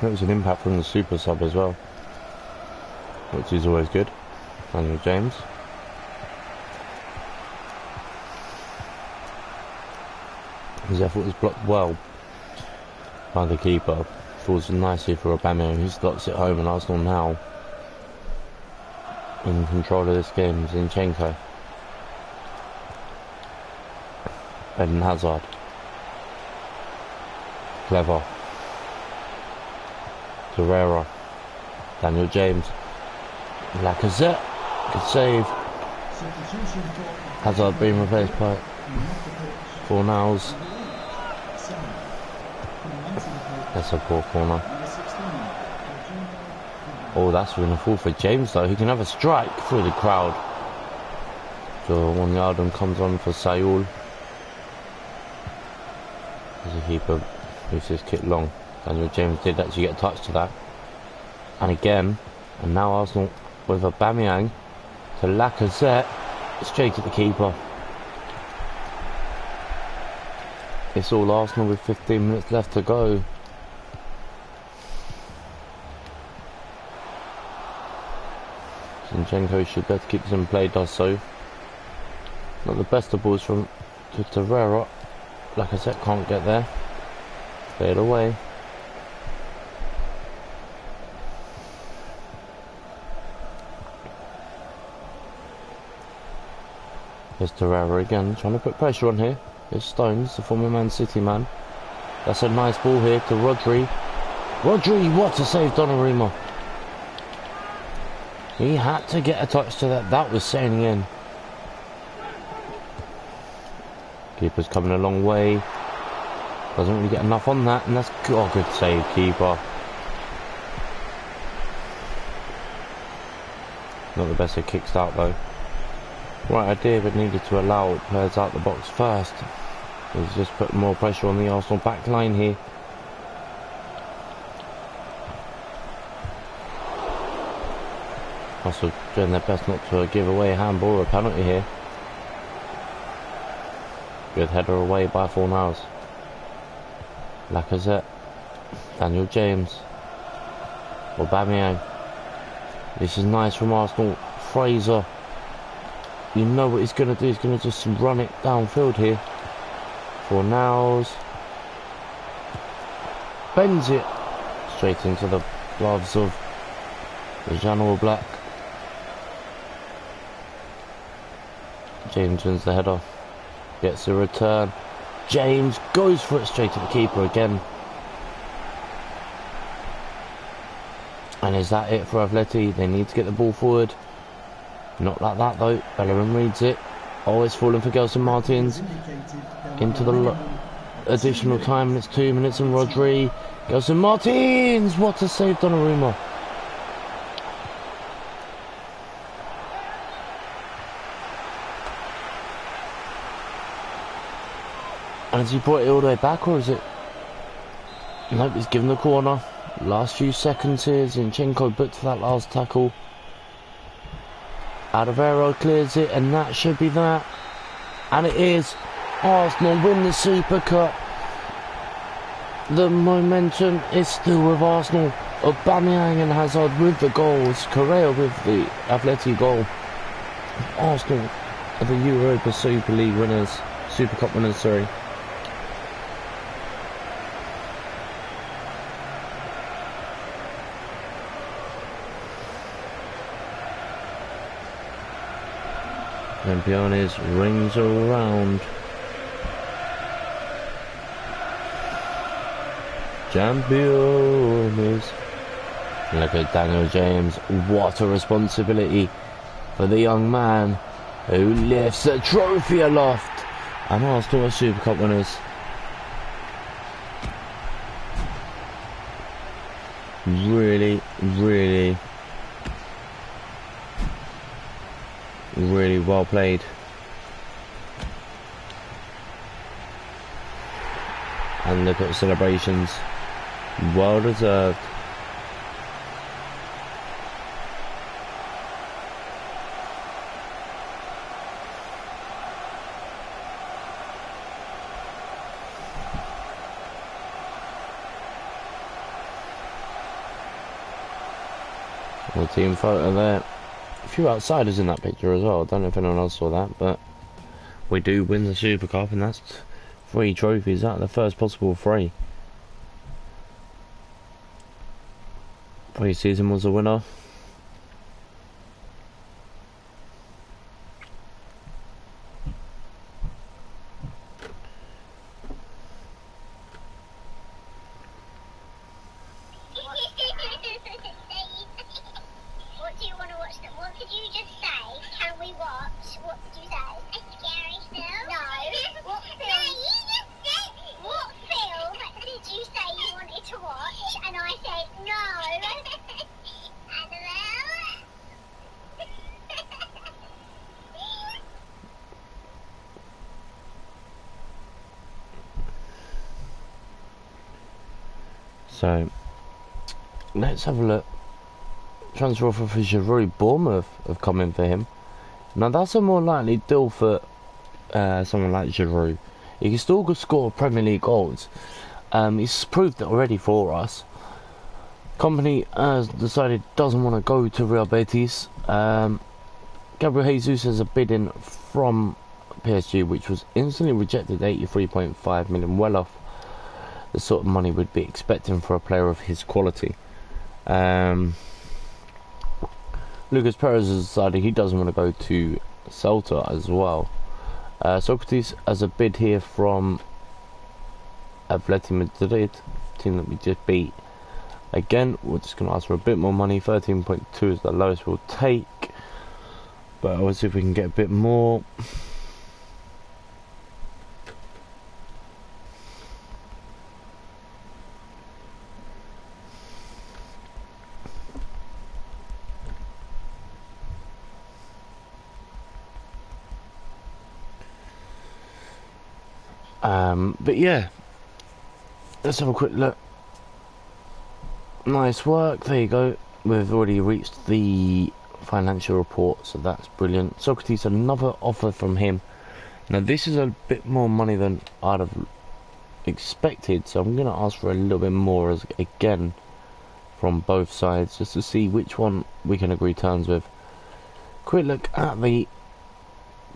It was an impact from the super sub as well, which is always good. Daniel James. His effort was blocked well by the keeper. Falls nicely for Aubameyang, who slots it home, and Arsenal now in control of this game. Zinchenko. Eden Hazard. Clever. Torreira. Daniel James. Lacazette. Good save. Hazard being replaced by Fornals. That's a poor corner. Oh, that's going to fall for James though. He can have a strike through the crowd. So 1 yard and comes on for Saul. There's a keeper moves his kick long. Daniel James did actually get a touch to that. And again, and now Arsenal with Aubameyang to Lacazette, straight at the keeper. It's all Arsenal with 15 minutes left to go. Zinchenko should be able to keep this in play, does so. Not the best of balls from Torreira. Lacazette can't get there. Fade away. Here's Torreira again, trying to put pressure on here. Here's Stones, the former Man City man. That's a nice ball here to Rodri. Rodri, what a save, Donnarumma. He had to get a touch to that. That was sailing in. Keeper's coming a long way. Doesn't really get enough on that, and that's good save, keeper. Not the best of kicks out though. Right idea, but needed to allow players out the box first. He's just putting more pressure on the Arsenal back line here. Also doing their best not to give away a handball or a penalty here. Good header away by Fornals. Lacazette. Daniel James. Aubameyang. This is nice from Arsenal. Fraser. You know what he's going to do. He's going to just run it downfield here. Fornals. Bends it straight into the gloves of Jan Oblak. James wins the header. Gets a return. James goes for it straight to the keeper again. And is that it for Atleti? They need to get the ball forward. Not like that though. Bellerin reads it. Oh, it's falling for Gelson Martins. Into the additional time, and it's 2 minutes, and Rodri. Gelson Martins! What a save, Donnarumma. And has he brought it all the way back, or is it? Nope, he's given the corner. Last few seconds here. Zinchenko booked for that last tackle. Alderweireld clears it, and that should be that. And it is. Arsenal win the Super Cup. The momentum is still with Arsenal. Aubameyang and Hazard with the goals. Correa with the Atleti goal. Arsenal are the Europa Super League winners. Super Cup winners, sorry. Campeones rings around. Champions. Look at Daniel James. What a responsibility for the young man who lifts a trophy aloft. And Arsenal are Super Cup winners. really, really, really well played. And look at the celebrations. Well deserved. The team photo there. A few outsiders in that picture as well. I don't know if anyone else saw that, but we do win the Super Cup, and that's 3 trophies out of the first possible 3. Pre-season was a winner. What do you want to watch? What did you just say? Can we watch? What did you say? A scary film? No. What film? What film did you say you wanted to watch? And I said no. Annabelle? So let's have a look. Transfer offer for Giroud. Bournemouth have come in for him. Now that's a more likely deal for someone like Giroud. He can still score Premier League goals. He's proved it already for us. Company has decided doesn't want to go to Real Betis. Gabriel Jesus has a bid in from PSG, which was instantly rejected. 83.5 million, well off the sort of money we'd be expecting for a player of his quality. Lucas Perez has decided he doesn't want to go to Celta as well. Socrates has a bid here from Atletico Madrid, team that we just beat. Again, we're just going to ask for a bit more money. 13.2 is the lowest we'll take, but we'll see if we can get a bit more. But yeah, let's have a quick look. Nice work, there you go. We've already reached the financial report, so that's brilliant. Socrates, another offer from him. Now this is a bit more money than I'd have expected, so I'm going to ask for a little bit more again from both sides, just to see which one we can agree terms with. Quick look at the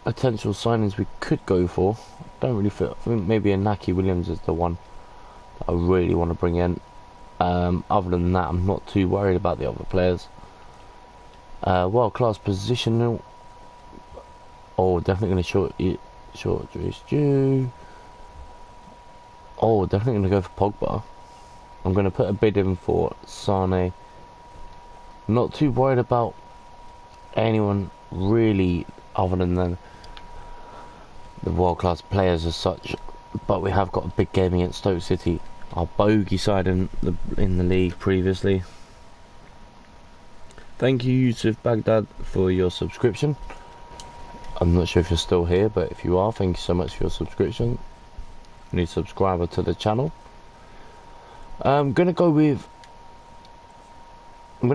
potential signings we could go for. Don't really feel. I think maybe Inaki Williams is the one that I really want to bring in. Other than that, I'm not too worried about the other players. World class positional. Oh, definitely going to short due. Oh, definitely going to go for Pogba. I'm going to put a bid in for Sane. Not too worried about anyone really other than the world-class players as such, but we have got a big game against Stoke City, our bogey side in the league previously. Thank you, Yusuf Baghdad, for your subscription. I'm not sure if you're still here, but if you are, thank you so much for your subscription. New subscriber to the channel. I'm gonna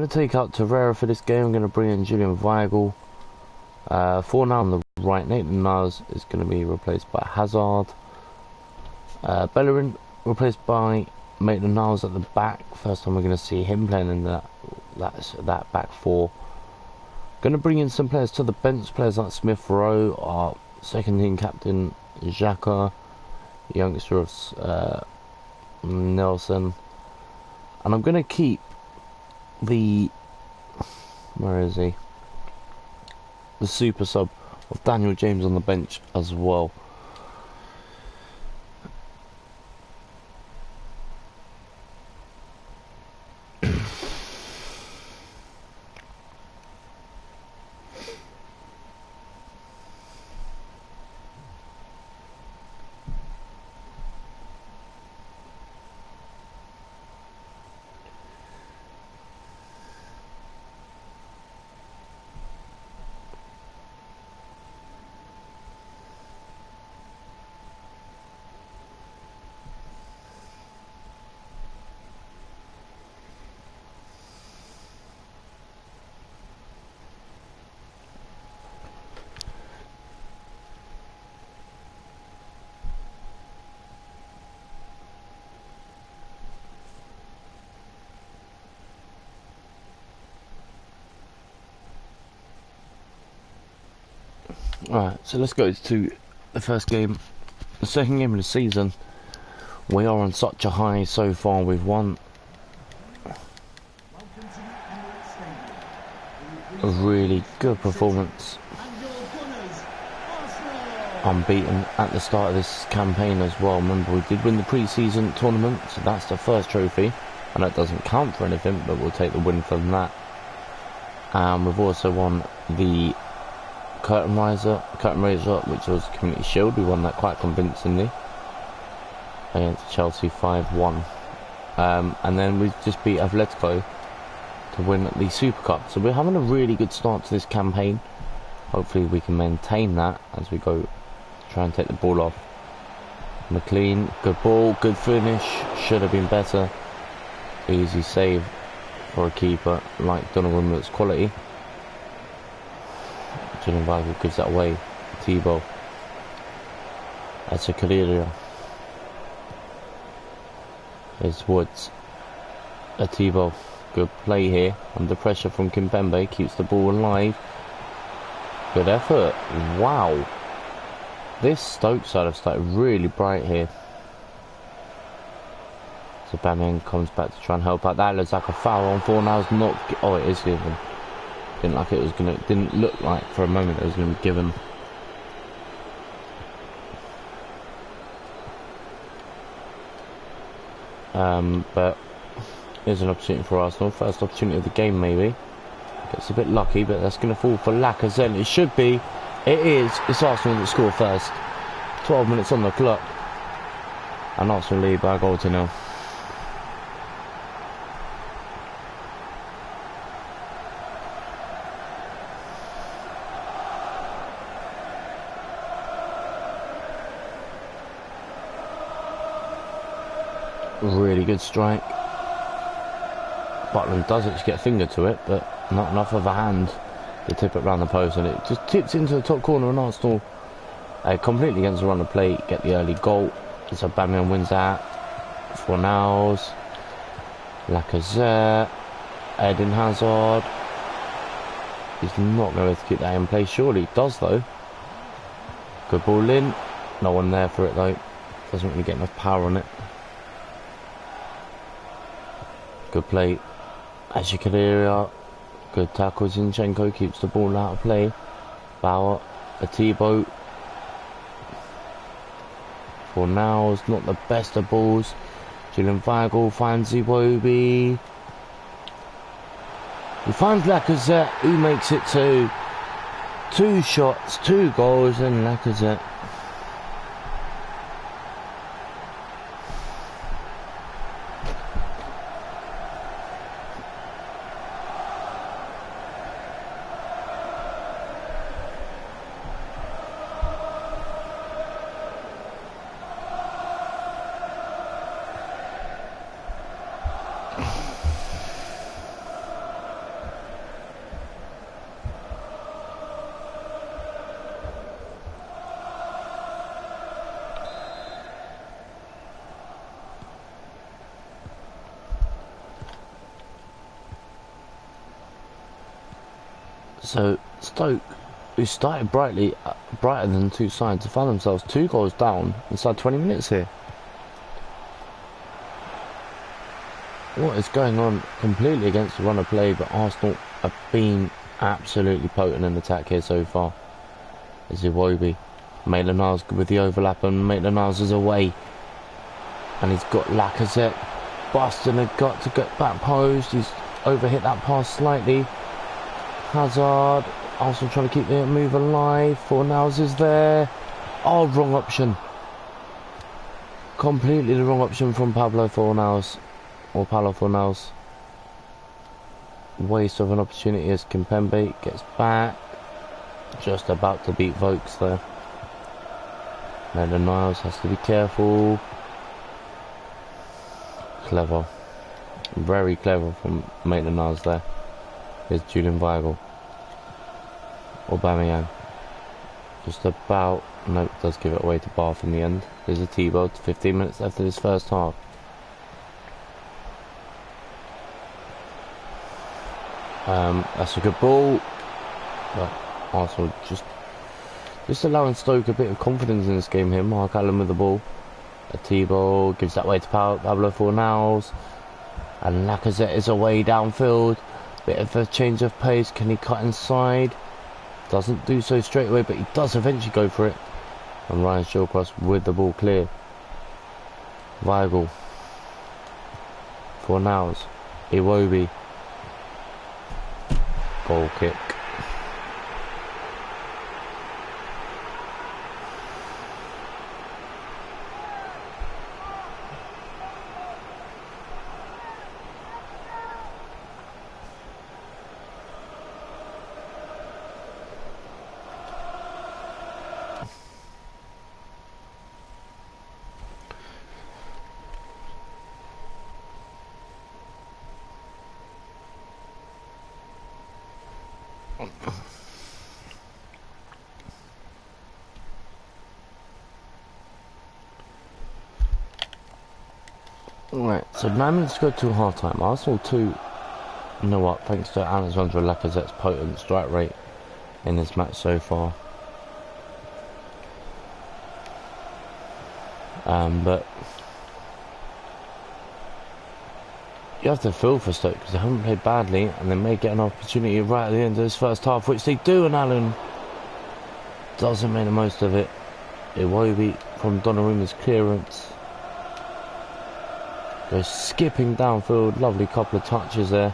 take out Torreira for this game. I'm gonna bring in Julian Weigl. For now on the right, Nathan Niles is going to be replaced by Hazard. Bellerin replaced by Maitland Niles at the back. First time we're going to see him playing in that back four. Going to bring in some players to the bench, players like Smith Rowe, our second team captain Xhaka, youngster of Nelson, and I'm going to keep the the super sub of Daniel James on the bench as well. Alright, so let's go to the first game, the second game of the season. We are on such a high so far. We've won a really good performance, unbeaten at the start of this campaign as well. Remember, we did win the pre-season tournament, so that's the first trophy, and that doesn't count for anything, but we'll take the win from that. And we've also won the Curtain Raiser, which was Community Shield. We won that quite convincingly against Chelsea 5-1. And then we just beat Atletico to win the Super Cup. So we're having a really good start to this campaign. Hopefully we can maintain that as we go try and take the ball off. McLean, good ball, good finish. Should have been better. Easy save for a keeper like Donnarumma. That's quality. Julian Weigl gives that away. Thibaut. That's a Calderia. There's Woods. A Thibaut. Good play here. Under pressure from Kimpembe. Keeps the ball alive. Good effort. Wow. This Stoke side have started really bright here. So Aubameyang comes back to try and help out. That looks like a foul on Fornals. Not. Oh, it is given. Didn't look like for a moment it was gonna be given. But here's an opportunity for Arsenal. First opportunity of the game, maybe. Gets a bit lucky, but that's going to fall for Lacazette. It should be. It is. It's Arsenal that score first. 12 minutes on the clock. And Arsenal lead by a goal to nil. Really good strike. Butland does actually get a finger to it, but not enough of a hand to tip it round the post, and it just tips into the top corner, and Arsenal completely against the run of play get the early goal. So Aubameyang wins that. Fornals, Lacazette, Eden Hazard. He's not going to keep that in play, surely. He does though. Good ball in. No one there for it though. Doesn't really get enough power on it. Good play. Ashikaderia. Good tackle. Zinchenko keeps the ball out of play. Bauer. A Thibaut. Fornals. Not the best of balls. Julian Weigl finds Iwobi. He finds Lacazette. He makes it two. 2 shots, 2 goals, and Lacazette. So Stoke, who started brighter than the two sides, found themselves 2 goals down inside 20 minutes here. What is going on? Completely against the run of play, but Arsenal have been absolutely potent in attack here so far. There's Iwobi. Maitland-Niles with the overlap, and Maitland-Niles is away. And he's got Lacazette busting a gut to get back post. He's overhit that pass slightly. Hazard, Arsenal trying to keep the move alive. Fornals is there. Oh, wrong option. Completely the wrong option from Pablo Fornals. Or Paulo Fornals. Waste of an opportunity as Kimpembe gets back. Just about to beat Vokes there. Maitland-Niles has to be careful. Clever. Very clever from Maitland-Niles there. Here's Julian Weigl. Aubameyang. Just about. Nope, does give it away to Bath in the end. There's a Thibaut. 15 minutes left of this first half. That's a good ball. But Arsenal just Just allowing Stoke a bit of confidence in this game here. Mark Allen with the ball. Atibo gives that way to Pablo Fornals. And Lacazette is away downfield. Bit of a change of pace. Can he cut inside? Doesn't do so straight away, but he does eventually go for it. And Ryan Shawcross with the ball clear. Weigl. Fornals. Iwobi. Goal kick. Right, so 9 minutes to go to half time. Arsenal 2-0 up thanks to Alexandre Lacazette's potent strike rate in this match so far. But you have to feel for Stoke because they haven't played badly and they may get an opportunity right at the end of this first half, which they do, and Allen doesn't make the most of it. Iwobi from Donnarumma's clearance. Goes skipping downfield, lovely couple of touches there.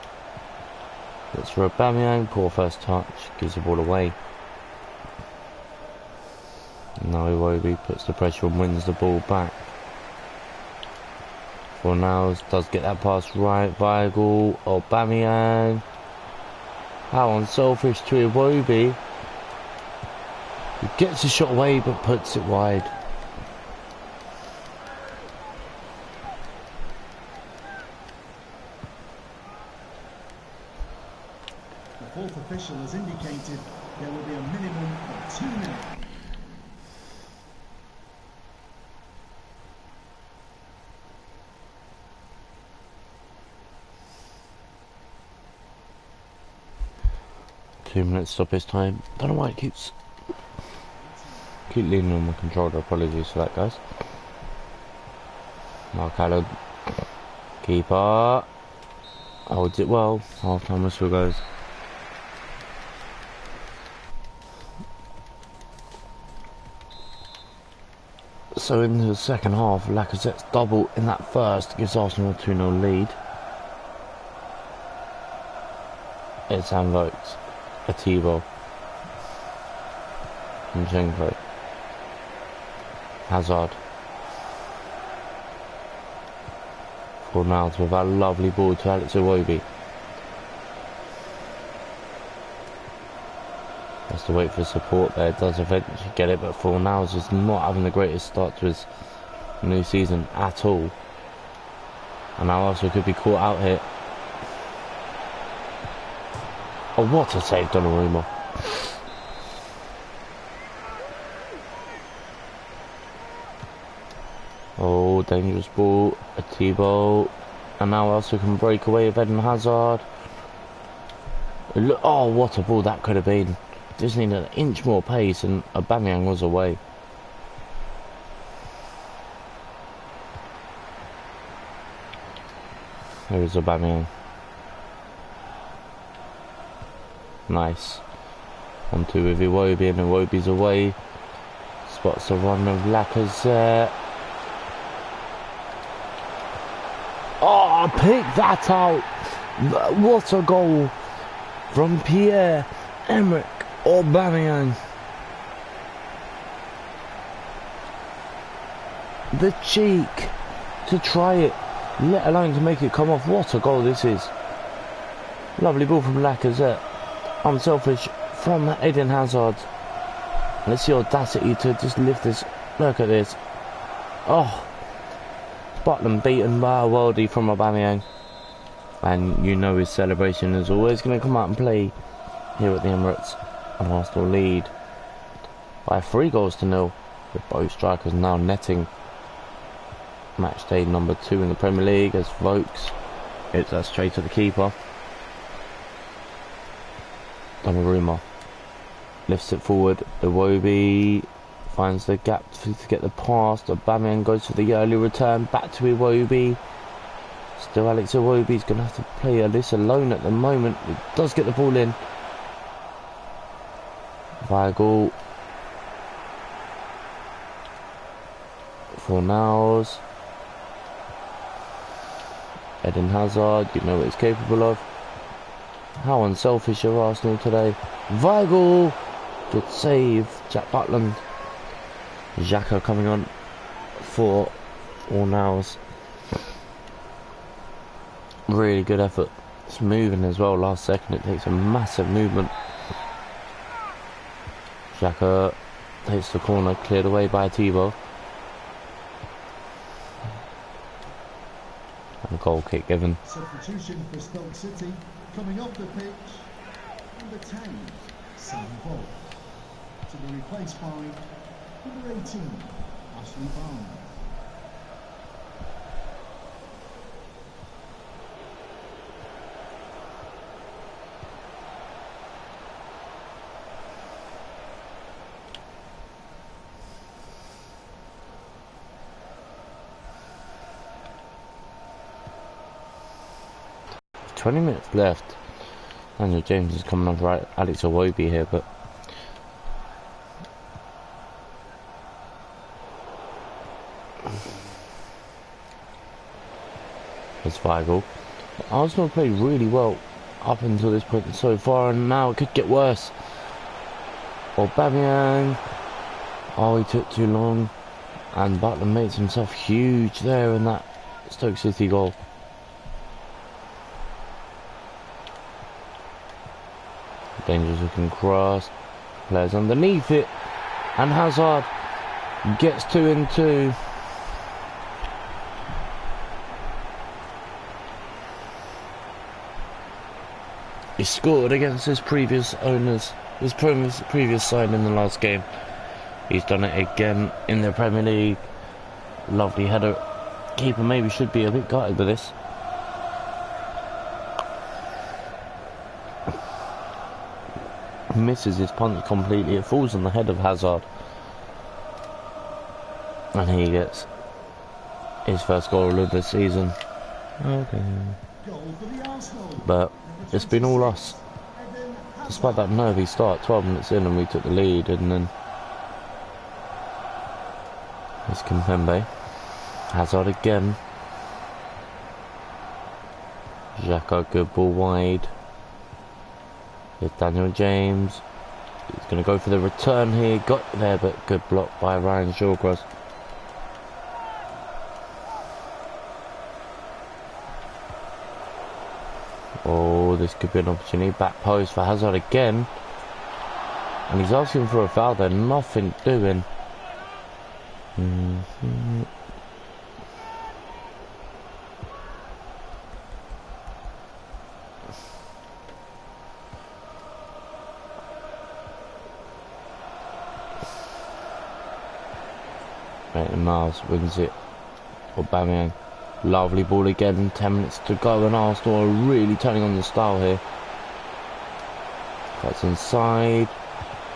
It's for Aubameyang, poor first touch, gives the ball away. Now Iwobi puts the pressure and wins the ball back. Fornals does get that pass right, Weigl, Aubameyang. How unselfish to Iwobi. He gets a shot away but puts it wide. The fourth official has indicated there will be a minimum of 2 minutes. Stoppage time. Don't know why it keep leaning on my controller. Apologies for that, guys. Mark Allen, keeper, holds it well. Half time whistle goes. So into the second half, Lacazette's double in that first gives Arsenal a 2-0 lead. It's Vogt, Atibo, Zinchenko, Hazard, Fornals with that lovely ball to Alex Iwobi. Has to wait for support there, does eventually get it, but Fornals is not having the greatest start to his new season at all. And now also could be caught out here. Oh, what a save, Donnarumma. Oh, dangerous ball, Atibo. And now also can break away with Eden Hazard. Oh, what a ball that could have been. Just needed an inch more pace and Aubameyang was away. There is Aubameyang. Nice. On to with Iwobi, and Iwobi's away. Spots the run of Lacazette. Oh, pick that out. What a goal from Pierre-Emerick Aubameyang. The cheek to try it, let alone to make it come off. What a goal this is. Lovely ball from Lacazette. Unselfish from Eden Hazard. Let's see audacity to just lift this. Look at this. Oh, Butland beaten by a worldie from Aubameyang. And you know his celebration is always going to come out and play here at the Emirates. And Arsenal lead by 3-0, with both strikers now netting. Match day number 2 in the Premier League as Vokes hits that straight to the keeper. Donnarumma. lifts it forward. Iwobi finds the gap to get the pass. Aubameyang goes for the early return. Back to Iwobi. Still Alex Iwobi's going to have to play this alone at the moment. He does get the ball in. Weigl. Fornals. Eden Hazard, you know what he's capable of. How unselfish are Arsenal today. Weigl. Good save. Jack Butland. Xhaka coming on for Fornals. Really good effort. It's moving as well. Last second it takes a massive movement. Xhaka takes the corner, cleared away by Thibaut. And a goal kick given. Substitution for Stoke City. Coming off the pitch, number 10, Sam Bolt. To be replaced by number 18, Ashley Barnes. There's 20 minutes left. Daniel James is coming on for Alex Iwobi here, but it's Weigl. Arsenal played really well up until this point so far, and now it could get worse. Aubameyang. Oh, he took too long, and Butler makes himself huge there in that Stoke City goal. Dangerous looking cross. Players underneath it. And Hazard gets 2 and 2. He scored against his previous owners. His previous side in the last game. He's done it again in the Premier League. Lovely header. Keeper maybe should be a bit gutted with this. Misses his punch completely. It falls on the head of Hazard, and he gets his first goal of the season. Okay, but it's been all us. Despite that nervy start, 12 minutes in, and we took the lead, and then it's Kimpembe. Hazard again. Xhaka, good ball wide. Here's Daniel James. He's going to go for the return here. Got there, but good block by Ryan Shawcross. Oh, this could be an opportunity. Back post for Hazard again. And he's asking for a foul there. Nothing doing. Miles wins it. Aubameyang. Lovely ball again. 10 minutes to go, and Arsenal are really turning on the style here. That's inside.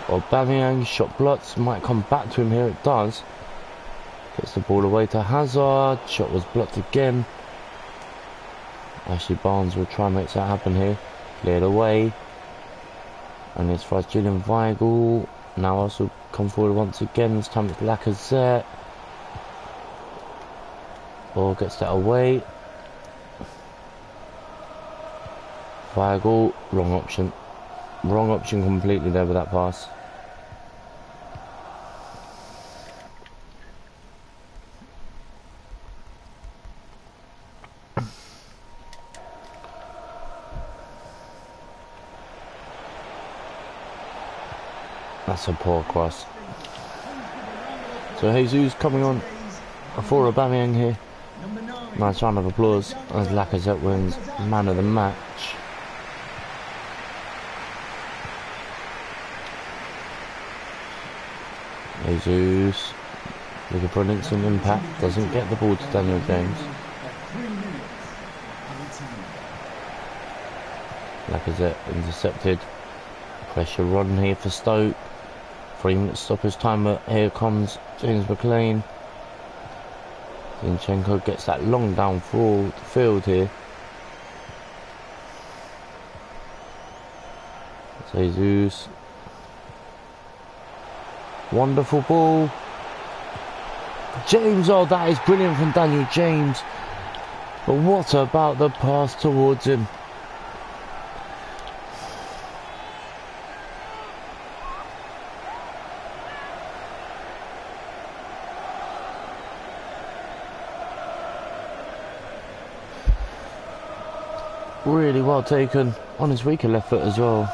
Aubameyang, shot blocked. Might come back to him here. It does. Gets the ball away to Hazard. Shot was blocked again. Ashley Barnes will try and make that happen here. Cleared away. And it's for Julian Weigl. Now also come forward once again. This time it's Lacazette. Ball gets that away. Weigl, wrong option. Wrong option completely there with that pass. That's a poor cross. So Jesus coming on for Aubameyang here. Nice round of applause as Lacazette wins man of the match. Jesus looking for an instant impact. Doesn't get the ball to Daniel James. Lacazette intercepted. Pressure on here for Stoke. 3 minutes stoppage time, but here comes James McLean. Zinchenko gets that long down field here. Jesus. Wonderful ball. James, oh, that is brilliant from Daniel James. But what about the pass towards him? Really well taken on his weaker left foot as well.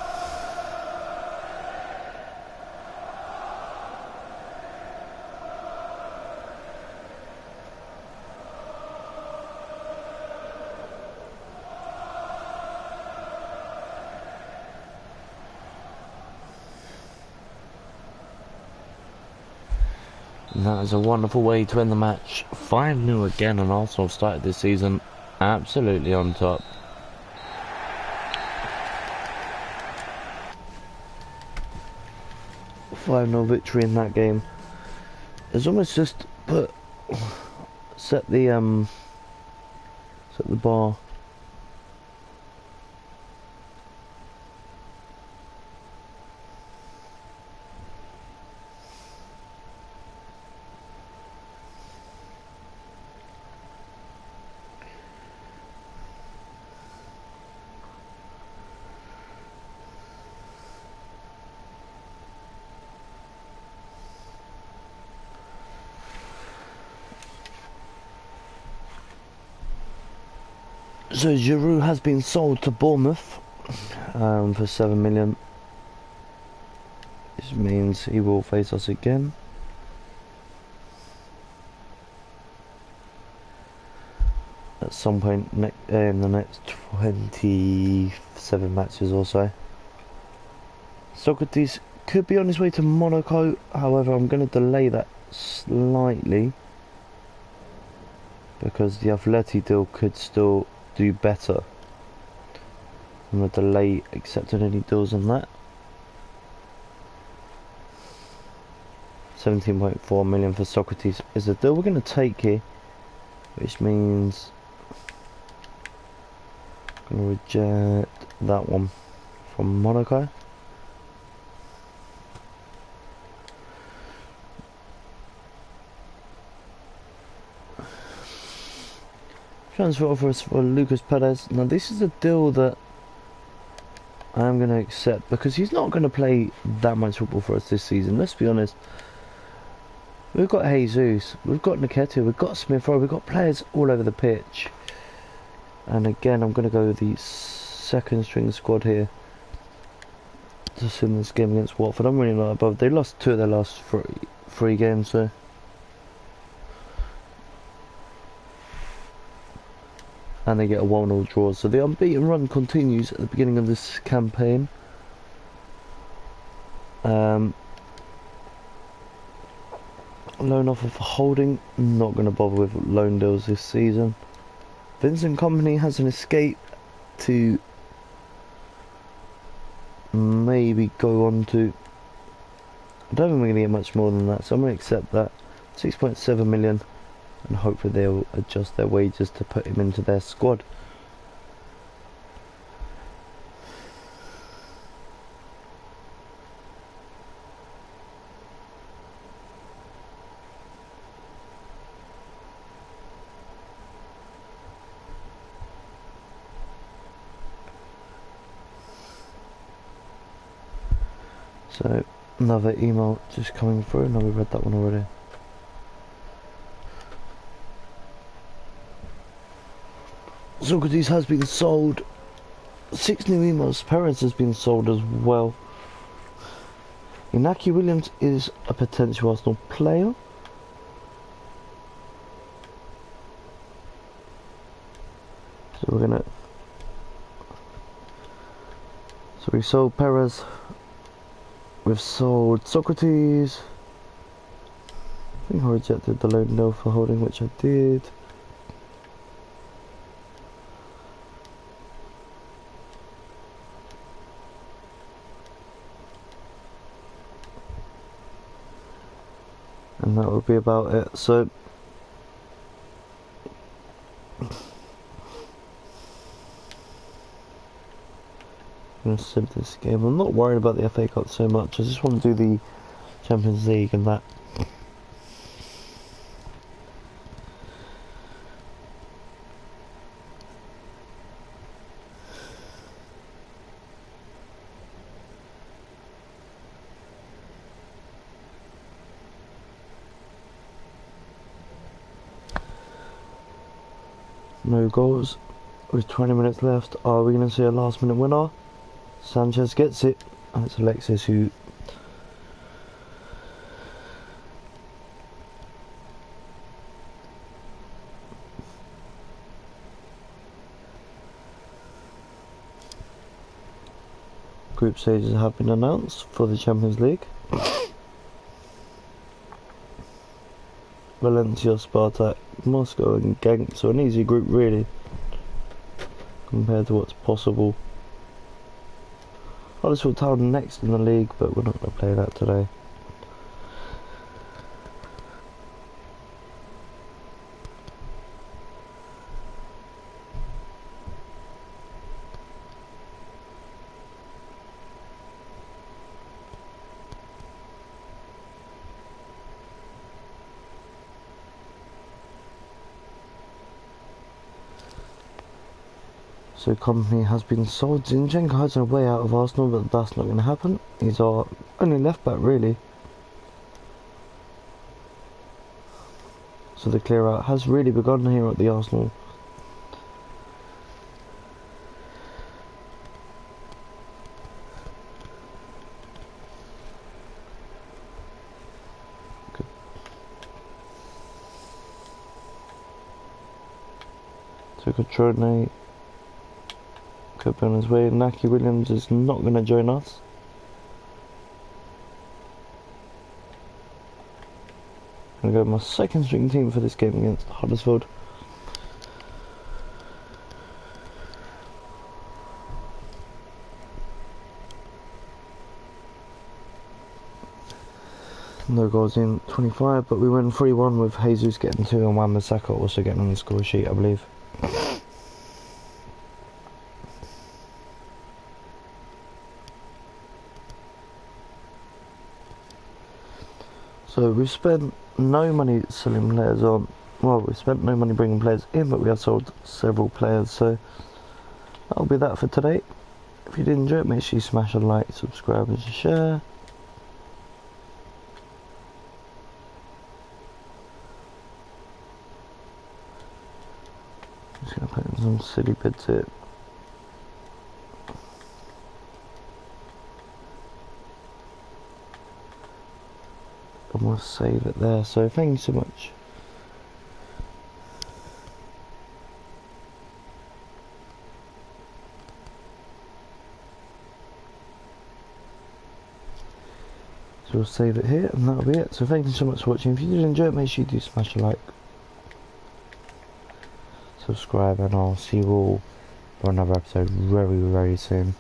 And that is a wonderful way to end the match. 5-0 again, and Arsenal started this season absolutely on top. No victory in that game. It's almost just set the bar. So Giroud has been sold to Bournemouth for 7 million. This means he will face us again. At some point in the next 27 matches or so. Sokratis could be on his way to Monaco, however I'm going to delay that slightly because the Atleti deal could still do better. I'm going to delay accepting any deals on that. 17.4 million for Sokratis is a deal we're going to take here, which means I'm going to reject that one from Monaco. Transfer offers for Lucas Perez. Now this is a deal that I'm going to accept because he's not going to play that much football for us this season. Let's be honest. We've got Jesus, we've got Nketiah, we've got Smith Rowe, we've got players all over the pitch. And again, I'm going to go with the second string squad here to sim this game against Watford. I'm really not above. They lost 2 of their last three games, so. And they get a 1-1 draw. So the unbeaten run continues at the beginning of this campaign. Loan offer for Holding. Not going to bother with loan deals this season. Vincent Kompany has an escape to maybe go on to. I don't think we're going to get much more than that, so I'm going to accept that. 6.7 million. And hopefully they'll adjust their wages to put him into their squad. So another email just coming through. No, we've read that one already. Sokratis has been sold. 6 new emails. Perez has been sold as well. Inaki Williams is a potential Arsenal player. So we're gonna. So we sold Perez. We've sold Sokratis. I think I rejected the loan deal for Holding, which I did. and that will be about it. So I'm going to sip this game. I'm not worried about the FA Cup so much. I just want to do the Champions League and that. No goals with 20 minutes left. Are we going to see a last minute winner? Sanchez gets it, and it's Alexis who group stages have been announced for the Champions League. Valencia, Spartak, Moscow and Genk, so an easy group really compared to what's possible. Huddersfield Town next in the league, but we're not going to play that today. So Company has been sold. Zinchenko has a way out of Arsenal, but that's not going to happen. He's our only left back really. So the clear out has really begun here at the Arsenal. Good. So Cotrone could be on his way. Naki Williams is not going to join us. I'm going to go with my second string team for this game against Huddersfield. No goals in 25, but we win 3-1 with Jesus getting 2 and Wan-Bissaka also getting on the score sheet, I believe. So we've spent no money selling players on, well, we've spent no money bringing players in, but we have sold several players, so that'll be that for today. If you did enjoy it, make sure you smash a like, subscribe and share. Just going to put in some silly bits here. And we'll save it there. So thank you so much. So we'll save it here and that'll be it. So thank you so much for watching. If you did enjoy it, make sure you do smash a like, subscribe, and I'll see you all for another episode very, very soon.